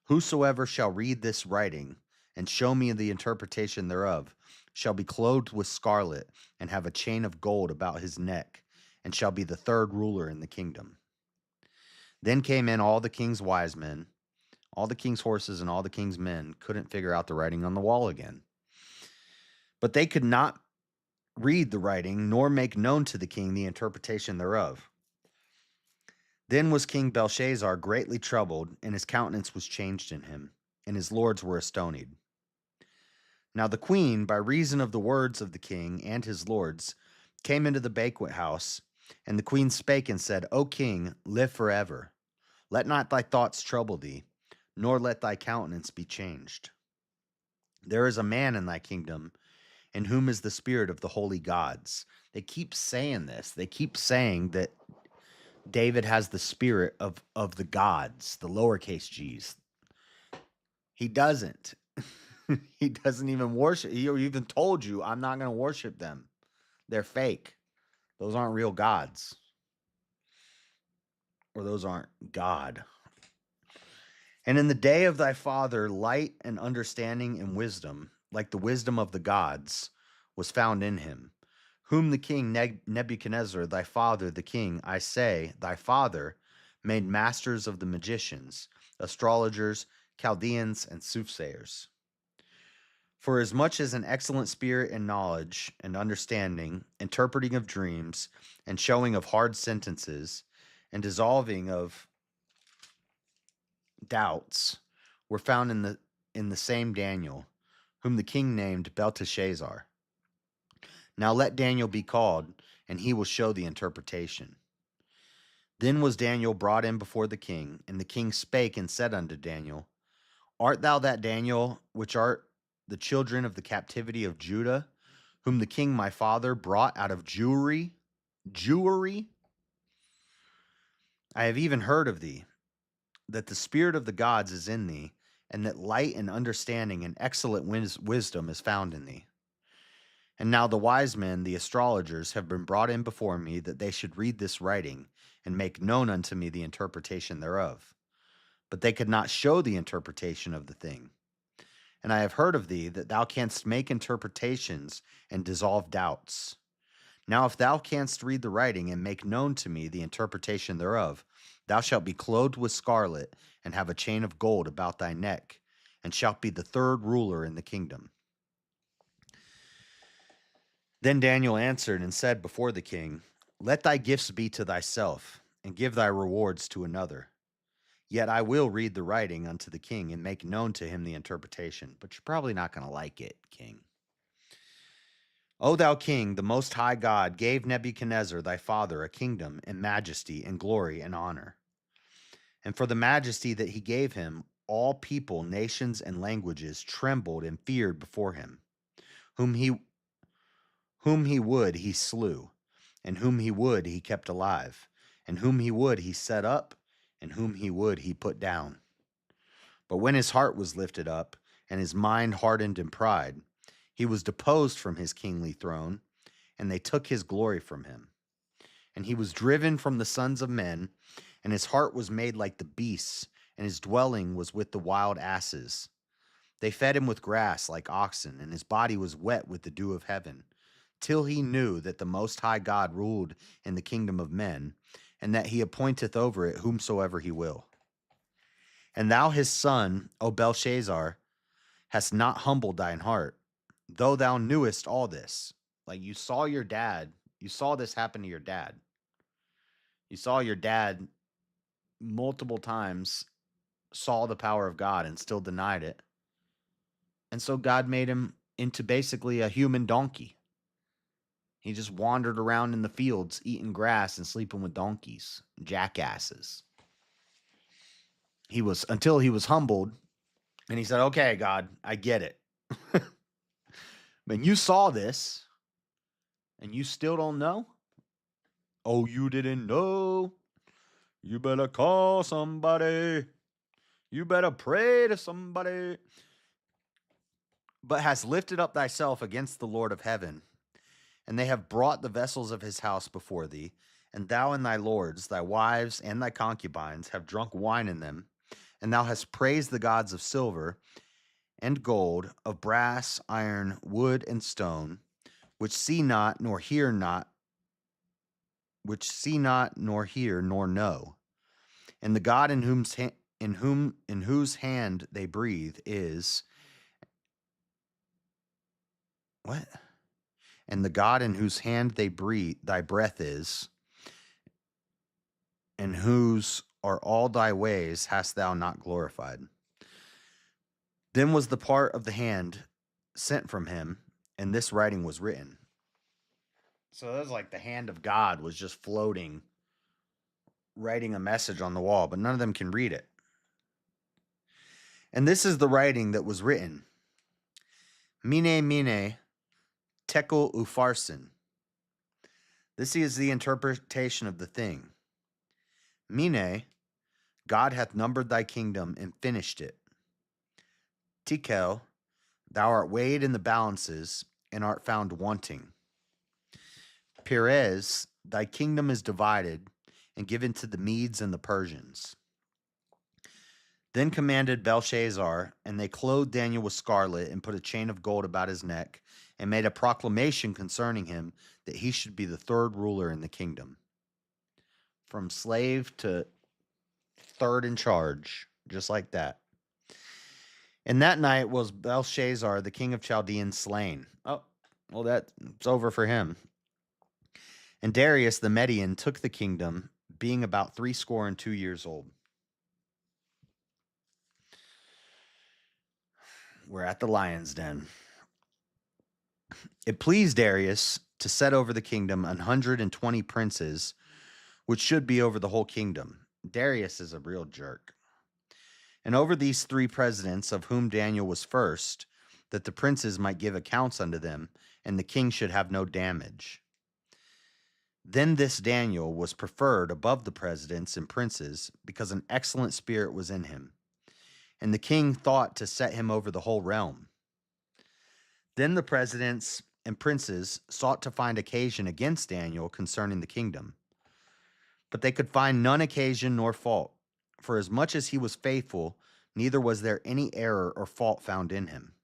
Whosoever shall read this writing, and show me the interpretation thereof, shall be clothed with scarlet, and have a chain of gold about his neck, and shall be the third ruler in the kingdom. Then came in all the king's wise men, all the king's horses, and all the king's men couldn't figure out the writing on the wall again. But they could not read the writing, nor make known to the king the interpretation thereof. Then was King Belshazzar greatly troubled, and his countenance was changed in him, and his lords were astonied. Now the queen, by reason of the words of the king and his lords, came into the banquet house, and the queen spake and said, O king, live forever. Let not thy thoughts trouble thee, nor let thy countenance be changed. There is a man in thy kingdom, in whom is the spirit of the holy gods. They keep saying this. They keep saying that David has the spirit of the gods, the lowercase g's. He doesn't. He doesn't even worship. He even told you, I'm not going to worship them. They're fake. Those aren't real gods. Or those aren't God. And in the day of thy father, light and understanding and wisdom, like the wisdom of the gods, was found in him, whom the king Nebuchadnezzar, thy father, the king, I say, thy father, made masters of the magicians, astrologers, Chaldeans, and soothsayers. For as much as an excellent spirit and knowledge and understanding, interpreting of dreams, and showing of hard sentences, and dissolving of doubts, were found in the same Daniel, whom the king named Belteshazzar. Now let Daniel be called, and he will show the interpretation. Then was Daniel brought in before the king, and the king spake and said unto Daniel, Art thou that Daniel, which art the children of the captivity of Judah, whom the king my father brought out of Jewry? I have even heard of thee, that the spirit of the gods is in thee, and that light and understanding and excellent wisdom is found in thee. And now the wise men, the astrologers, have been brought in before me, that they should read this writing, and make known unto me the interpretation thereof. But they could not show the interpretation of the thing. And I have heard of thee, that thou canst make interpretations and dissolve doubts. Now if thou canst read the writing, and make known to me the interpretation thereof, thou shalt be clothed with scarlet, and have a chain of gold about thy neck, and shalt be the third ruler in the kingdom. Then Daniel answered and said before the king, Let thy gifts be to thyself, and give thy rewards to another. Yet I will read the writing unto the king, and make known to him the interpretation. But you're probably not going to like it, king. O thou king, the most high God gave Nebuchadnezzar thy father a kingdom and majesty and glory and honor. And for the majesty that he gave him, all people, nations, and languages trembled and feared before him. Whom he would he slew, and whom he would he kept alive, and whom he would he set up, and whom he would he put down. But when his heart was lifted up, and his mind hardened in pride, he was deposed from his kingly throne, and they took his glory from him. And he was driven from the sons of men, and his heart was made like the beasts, and his dwelling was with the wild asses. They fed him with grass like oxen, and his body was wet with the dew of heaven, till he knew that the Most High God ruled in the kingdom of men, and that he appointeth over it whomsoever he will. And thou, his son, O Belshazzar, hast not humbled thine heart, though thou knewest all this. Like you saw your dad, you saw this happen to your dad. You saw your dad multiple times, saw the power of God and still denied it. And so God made him into basically a human donkey. He just wandered around in the fields, eating grass and sleeping with donkeys, jackasses. Until he was humbled, and he said, "Okay, God, I get it. But you saw this, and you still don't know? Oh, you didn't know? You better call somebody. You better pray to somebody. But hast lifted up thyself against the Lord of heaven, and they have brought the vessels of his house before thee, and thou and thy lords, thy wives, and thy concubines have drunk wine in them, and thou hast praised the gods of silver and gold, of brass, iron, wood, and stone, which see not, nor hear not, which see not, nor hear, nor know. And the God in whose hand they breathe is what? And the God in whose hand they breathe, thy breath is, and whose are all thy ways, hast thou not glorified. Then was the part of the hand sent from him, and this writing was written. So it was like the hand of God was just floating, writing a message on the wall, but none of them can read it. And this is the writing that was written: Mene, mene, tekel upharsin. This is the interpretation of the thing. Mene, God hath numbered thy kingdom and finished it. Tekel, thou art weighed in the balances and art found wanting. Perez, thy kingdom is divided and given to the Medes and the Persians. Then commanded Belshazzar, and they clothed Daniel with scarlet and put a chain of gold about his neck and made a proclamation concerning him that he should be the third ruler in the kingdom. From slave to third in charge, just like that. And that night was Belshazzar, the king of Chaldeans, slain. Oh, well, that's over for him. And Darius the Median took the kingdom, being about 62 years old. We're at the lion's den. It pleased Darius to set over the kingdom 120 princes, which should be over the whole kingdom. Darius is a real jerk. And over these 3 presidents, of whom Daniel was first, that the princes might give accounts unto them, and the king should have no damage. Then this Daniel was preferred above the presidents and princes, because an excellent spirit was in him. And the king thought to set him over the whole realm. Then the presidents and princes sought to find occasion against Daniel concerning the kingdom. But they could find none occasion nor fault, for as much as he was faithful, neither was there any error or fault found in him.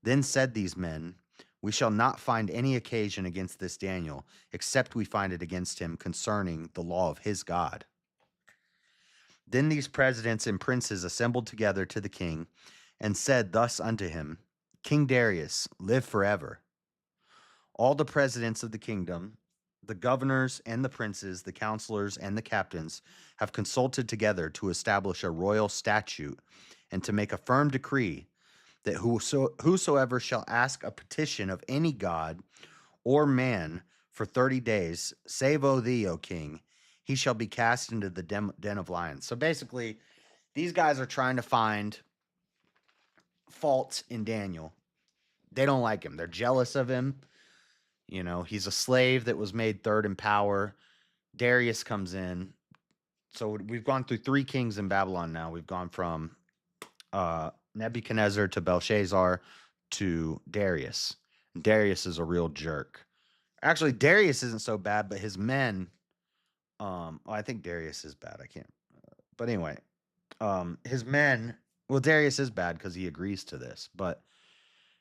Then said these men, we shall not find any occasion against this Daniel, except we find it against him concerning the law of his God. Then these presidents and princes assembled together to the king, and said thus unto him, King Darius, live forever. All the presidents of the kingdom, the governors and the princes, the counselors and the captains, have consulted together to establish a royal statute and to make a firm decree that whosoever shall ask a petition of any god or man for 30 days, save O thee, O king, he shall be cast into the den of lions. So basically, these guys are trying to find faults in Daniel. They don't like him. They're jealous of him. You know, he's a slave that was made third in power. Darius comes in. So we've gone through 3 kings in Babylon now. We've gone from Nebuchadnezzar to Belshazzar to Darius. Darius is a real jerk. Actually, Darius isn't so bad, but his men, I think Darius is bad. I can't. But anyway, his men Well, Darius is bad because he agrees to this, but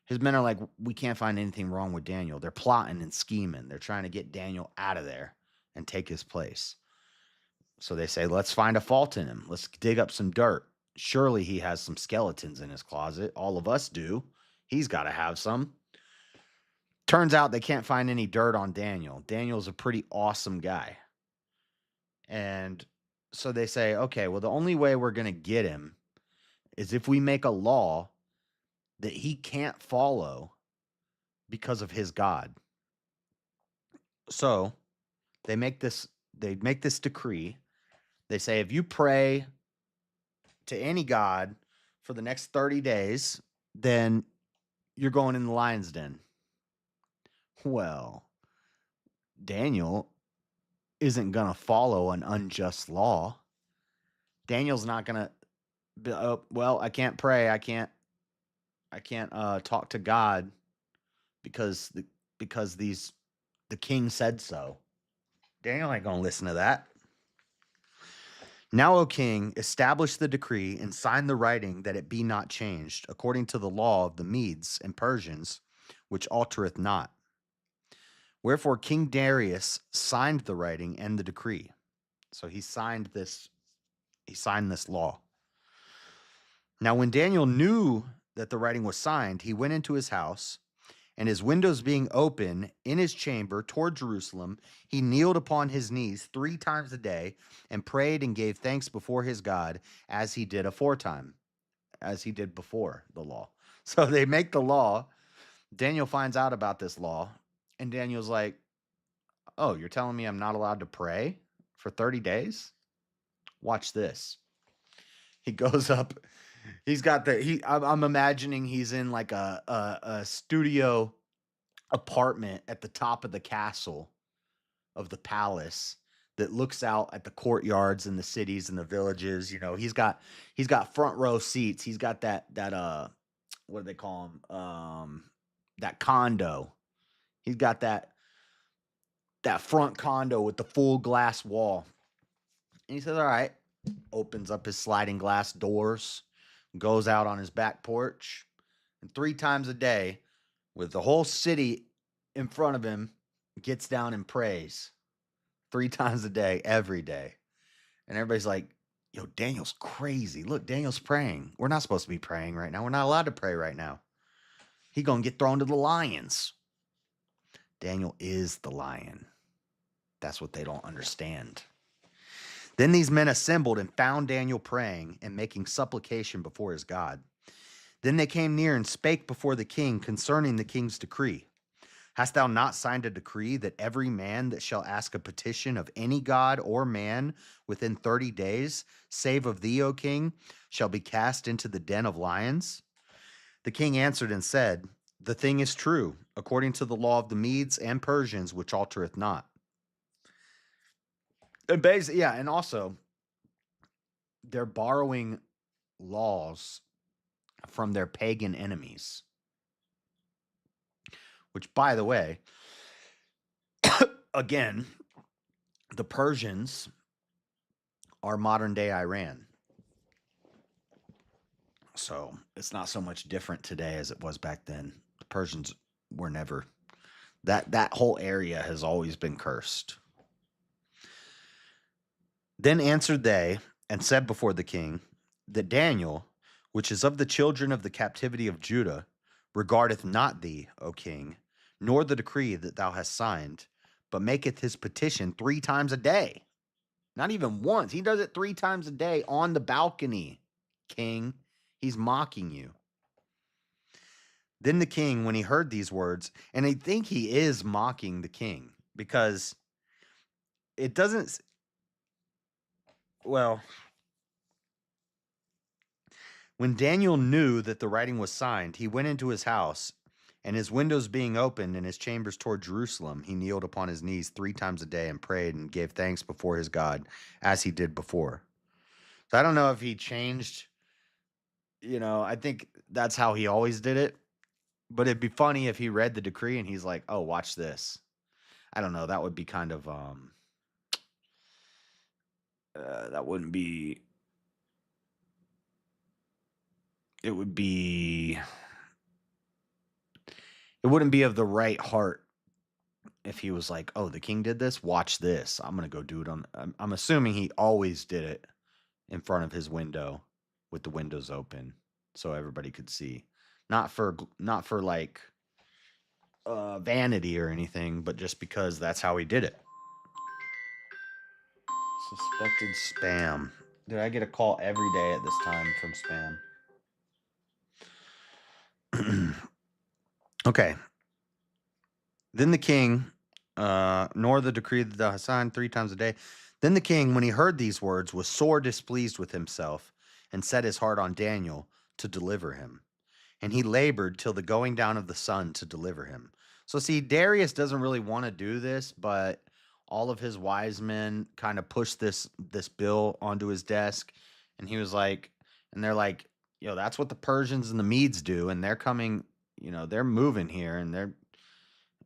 his men are like, we can't find anything wrong with Daniel. They're plotting and scheming. They're trying to get Daniel out of there and take his place. So they say, let's find a fault in him. Let's dig up some dirt. Surely he has some skeletons in his closet. All of us do. He's got to have some. Turns out they can't find any dirt on Daniel. Daniel's a pretty awesome guy. And so they say, okay, well, the only way we're going to get him is if we make a law that he can't follow because of his God. So they make this decree. They say if you pray to any god for the next 30 days, then you're going in the lion's den. Well, Daniel isn't going to follow an unjust law. Daniel's not going to be, oh, well, I can't pray. I can't talk to God because the king said so. Daniel ain't going to listen to that. Now, O king, establish the decree and sign the writing that it be not changed, according to the law of the Medes and Persians, which altereth not. Wherefore King Darius signed the writing and the decree. So he signed this law. Now, when Daniel knew that the writing was signed, he went into his house, and his windows being open in his chamber toward Jerusalem, he kneeled upon his knees 3 times a day and prayed and gave thanks before his God as he did aforetime, as he did before the law. So they make the law. Daniel finds out about this law, and Daniel's like, oh, you're telling me I'm not allowed to pray for 30 days? Watch this. He goes up. He's got I'm imagining he's in like a studio apartment at the top of the castle of the palace that looks out at the courtyards and the cities and the villages. You know, he's got front row seats. He's got that what do they call them? That condo. He's got that front condo with the full glass wall. And he says, all right, opens up his sliding glass doors, goes out on his back porch, and 3 times a day, with the whole city in front of him, gets down and prays 3 times a day, every day. And everybody's like, yo, Daniel's crazy. Look, Daniel's praying. We're not supposed to be praying right now. We're not allowed to pray right now. He gonna get thrown to the lions. Daniel is the lion. That's what they don't understand. Then these men assembled and found Daniel praying and making supplication before his God. Then they came near and spake before the king concerning the king's decree. Hast thou not signed a decree that every man that shall ask a petition of any god or man within 30 days, save of thee, O king, shall be cast into the den of lions? The king answered and said, the thing is true, according to the law of the Medes and Persians, which altereth not. And basically, yeah, and also they're borrowing laws from their pagan enemies. Which, by the way, again, the Persians are modern day Iran. So it's not so much different today as it was back then. The Persians were never, that whole area has always been cursed. Then answered they and said before the king that Daniel, which is of the children of the captivity of Judah, regardeth not thee, O king, nor the decree that thou hast signed, but maketh his petition 3 times a day. Not even once. He does it 3 times a day on the balcony, king. He's mocking you. Then the king, when he heard these words, and I think he is mocking the king because it doesn't, well, when Daniel knew that the writing was signed, he went into his house, and his windows being opened and his chambers toward Jerusalem, he kneeled upon his knees 3 times a day and prayed and gave thanks before his God as he did before. So I don't know if he changed, I think that's how he always did it. But it'd be funny if he read the decree and he's like, oh, watch this. I don't know. That would be kind of, that wouldn't be it would be, it wouldn't be of the right heart if he was like, "Oh, the king did this. Watch this. I'm gonna go do it on." I'm assuming he always did it in front of his window with the windows open so everybody could see. Not for like vanity or anything, but just because that's how he did it. Suspected spam. Dude, I get a call every day at this time from spam. Okay. Then the king, nor the decree that thou hast signed 3 times a day. Then the king, when he heard these words, was sore displeased with himself, and set his heart on Daniel to deliver him. And he labored till the going down of the sun to deliver him. So see, Darius doesn't really want to do this, but all of his wise men kind of pushed this bill onto his desk, and he was like, and they're like, yo, that's what the Persians and the Medes do, and they're coming, they're moving here, and they're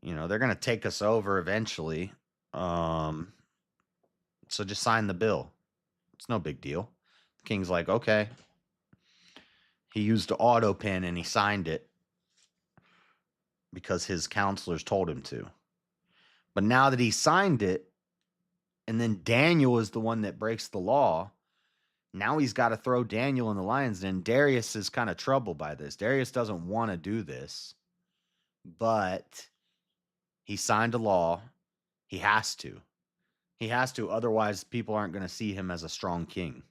gonna take us over eventually. Um, so just sign the bill. It's no big deal. The king's like, okay. He used auto pen and he signed it because his counselors told him to. But now that he signed it, and then Daniel is the one that breaks the law, now he's got to throw Daniel in the lion's den. Darius is kind of troubled by this. Darius doesn't want to do this, but he signed a law. He has to. He has to, otherwise people aren't going to see him as a strong king.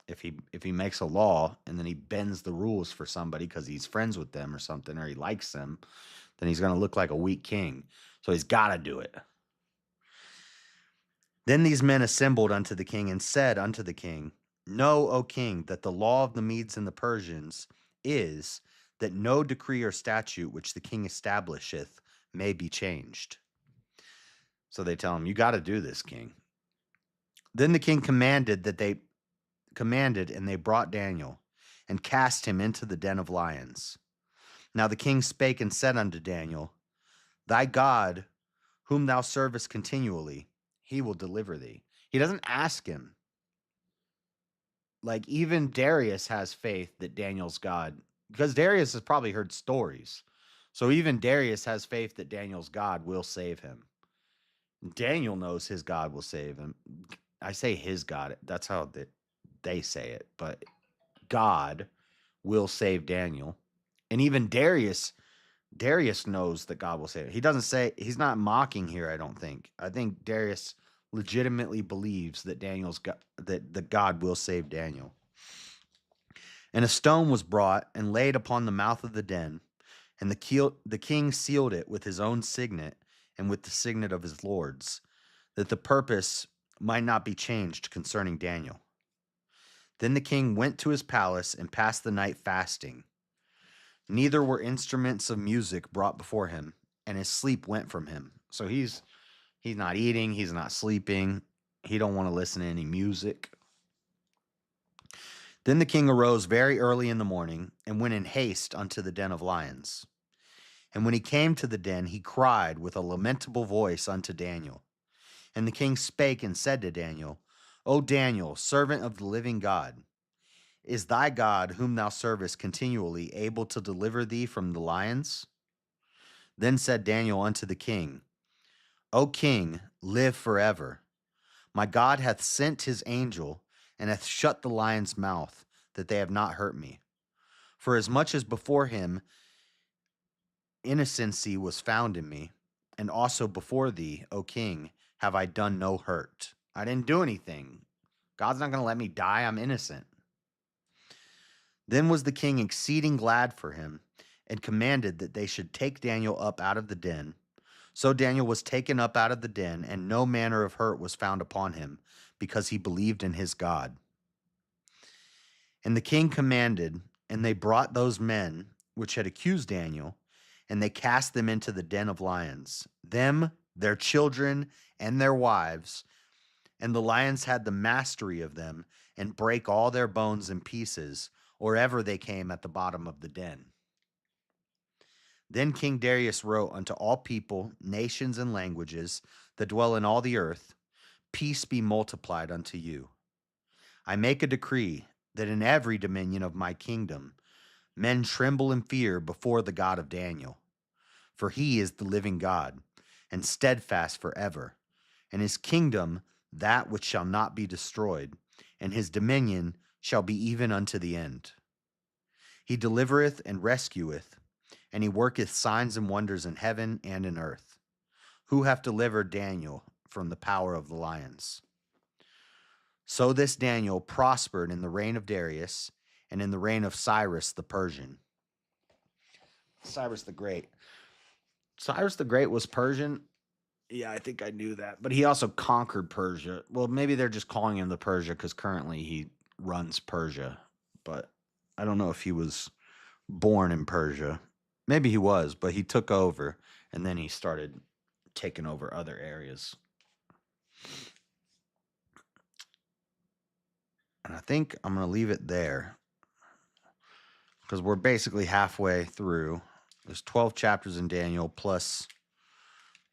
If he makes a law and then he bends the rules for somebody because he's friends with them or something, or he likes them, then he's going to look like a weak king. So he's got to do it. Then these men assembled unto the king and said unto the king, Know, O king, that the law of the Medes and the Persians is that no decree or statute which the king establisheth may be changed. So they tell him, you got to do this, king. Then the king commanded, and they brought Daniel and cast him into the den of lions. Now the king spake and said unto Daniel, Thy God, whom thou servest continually, he will deliver thee. He doesn't ask him. Like, even Darius has faith that Daniel's God, because Darius has probably heard stories. So even Darius has faith that Daniel's God will save him. Daniel knows his God will save him. I say his God. That's how they say it. But God will save Daniel. And even Darius knows that God will save him. He doesn't say, he's not mocking here, I don't think. I think Darius legitimately believes that that God will save Daniel. And a stone was brought and laid upon the mouth of the den, and the king sealed it with his own signet and with the signet of his lords, that the purpose might not be changed concerning Daniel. Then the king went to his palace and passed the night fasting. Neither were instruments of music brought before him, and his sleep went from him. So he's not eating, he's not sleeping. He don't want to listen to any music. Then the king arose very early in the morning and went in haste unto the den of lions. And when he came to the den, he cried with a lamentable voice unto Daniel. And the king spake and said to Daniel, O Daniel, servant of the living God, is thy God, whom thou servest continually, able to deliver thee from the lions? Then said Daniel unto the king, O king, live forever. My God hath sent his angel, and hath shut the lion's mouth, that they have not hurt me. For as much as before him innocency was found in me, and also before thee, O king, have I done no hurt. I didn't do anything. God's not going to let me die. I'm innocent. Then was the king exceeding glad for him, and commanded that they should take Daniel up out of the den. So Daniel was taken up out of the den, and no manner of hurt was found upon him, because he believed in his God. And the king commanded, and they brought those men which had accused Daniel, and they cast them into the den of lions, them, their children, and their wives. And the lions had the mastery of them, and brake all their bones in pieces, or ever they came at the bottom of the den. Then King Darius wrote unto all people, nations, and languages that dwell in all the earth, Peace be multiplied unto you. I make a decree that in every dominion of my kingdom Men tremble in fear before the God of Daniel, for he is the living God, and steadfast forever, and his kingdom that which shall not be destroyed, and his dominion shall be even unto the end. He delivereth and rescueth, and he worketh signs and wonders in heaven and in earth. Who hath delivered Daniel from the power of the lions? So this Daniel prospered in the reign of Darius and in the reign of Cyrus the Persian. Cyrus the Great. Cyrus the Great was Persian. Yeah, I think I knew that. But he also conquered Persia. Well, maybe they're just calling him the Persia because currently he runs Persia. But I don't know if he was born in Persia. Maybe he was, but he took over and then he started taking over other areas. And I think I'm going to leave it there because we're basically halfway through. There's 12 chapters in Daniel plus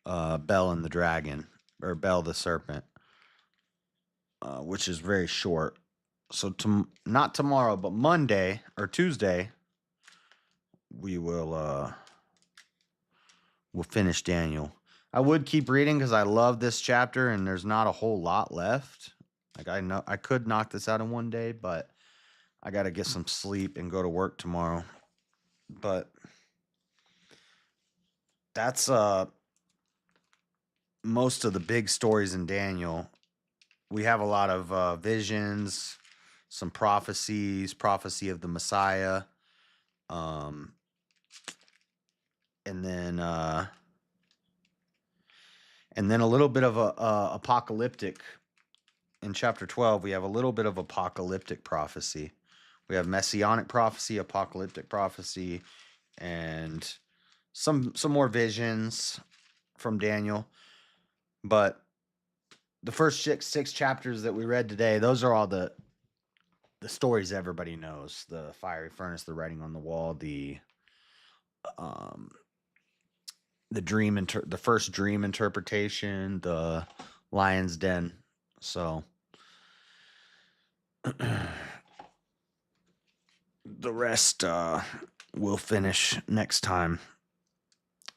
Bel and the Dragon, or Bel the Serpent, which is very short. So not tomorrow, but Monday or Tuesday, we will we'll finish Daniel. I would keep reading because I love this chapter, and there's not a whole lot left. Like I know I could knock this out in one day, but I got to get some sleep and go to work tomorrow. But that's most of the big stories in Daniel. We have a lot of visions, some prophecies, prophecy of the Messiah, and then a little bit of a apocalyptic. In chapter 12, we have a little bit of apocalyptic prophecy. We have messianic prophecy, apocalyptic prophecy, and some more visions from Daniel. But the first six chapters that we read today, those are all the stories everybody knows: the fiery furnace, the writing on the wall, the dream, the first dream interpretation, the lion's den. So the rest we'll finish next time.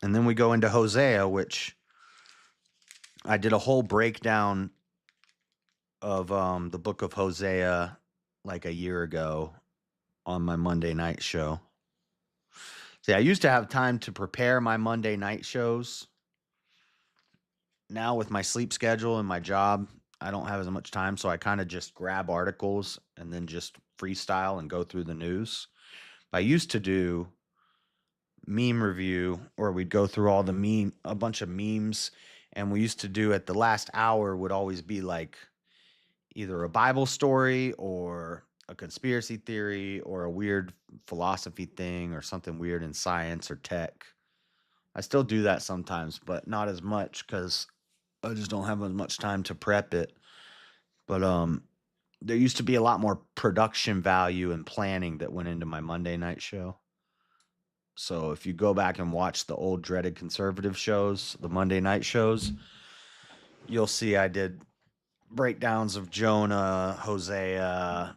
And then we go into Hosea, which I did a whole breakdown of the book of Hosea like a year ago on my Monday night show. See, I used to have time to prepare my Monday night shows. Now with my sleep schedule and my job, I don't have as much time, so I kind of just grab articles and then just freestyle and go through the news. I used to do meme review, or we'd go through all the a bunch of memes, and we used to do at the last hour would always be like either a Bible story or a conspiracy theory or a weird philosophy thing or something weird in science or tech. I still do that sometimes, but not as much because I just don't have as much time to prep it. But there used to be a lot more production value and planning that went into my Monday night show. So if you go back and watch the old dreaded conservative shows, the Monday night shows, you'll see I did breakdowns of Jonah, Hosea,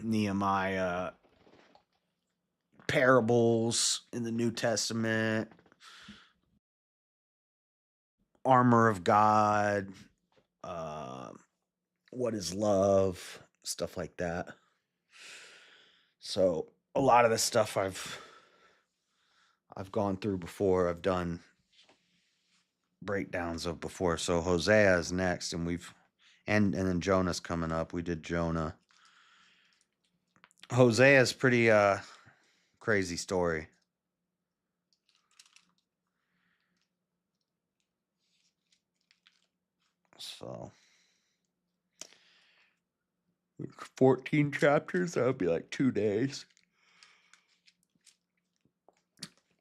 Nehemiah, parables in the New Testament, armor of God, what is love, stuff like that. So a lot of the stuff I've gone through before. I've done breakdowns of before. So Hosea is next, and and then Jonah's coming up. We did Jonah. Hosea is pretty crazy story. So 14 chapters, that would be like 2 days.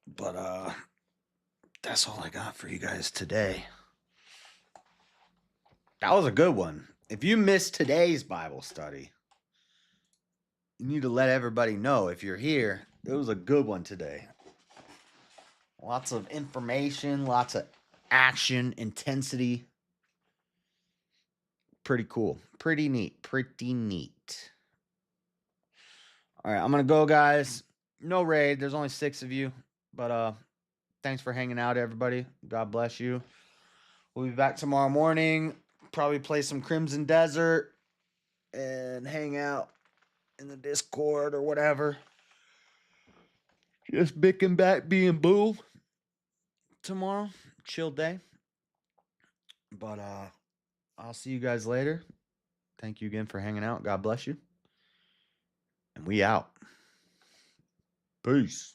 But that's all I got for you guys today. That was a good one. If you missed today's Bible study, you need to let everybody know. If you're here, it was a good one today. Lots of information, lots of action, intensity. Pretty cool. Pretty neat. All right, I'm going to go, guys. No raid. There's only 6 of you. But thanks for hanging out, everybody. God bless you. We'll be back tomorrow morning. Probably play some Crimson Desert and hang out in the Discord or whatever. Just bicking back being boom tomorrow. Chill day. But I'll see you guys later. Thank you again for hanging out. God bless you. And we out. Peace.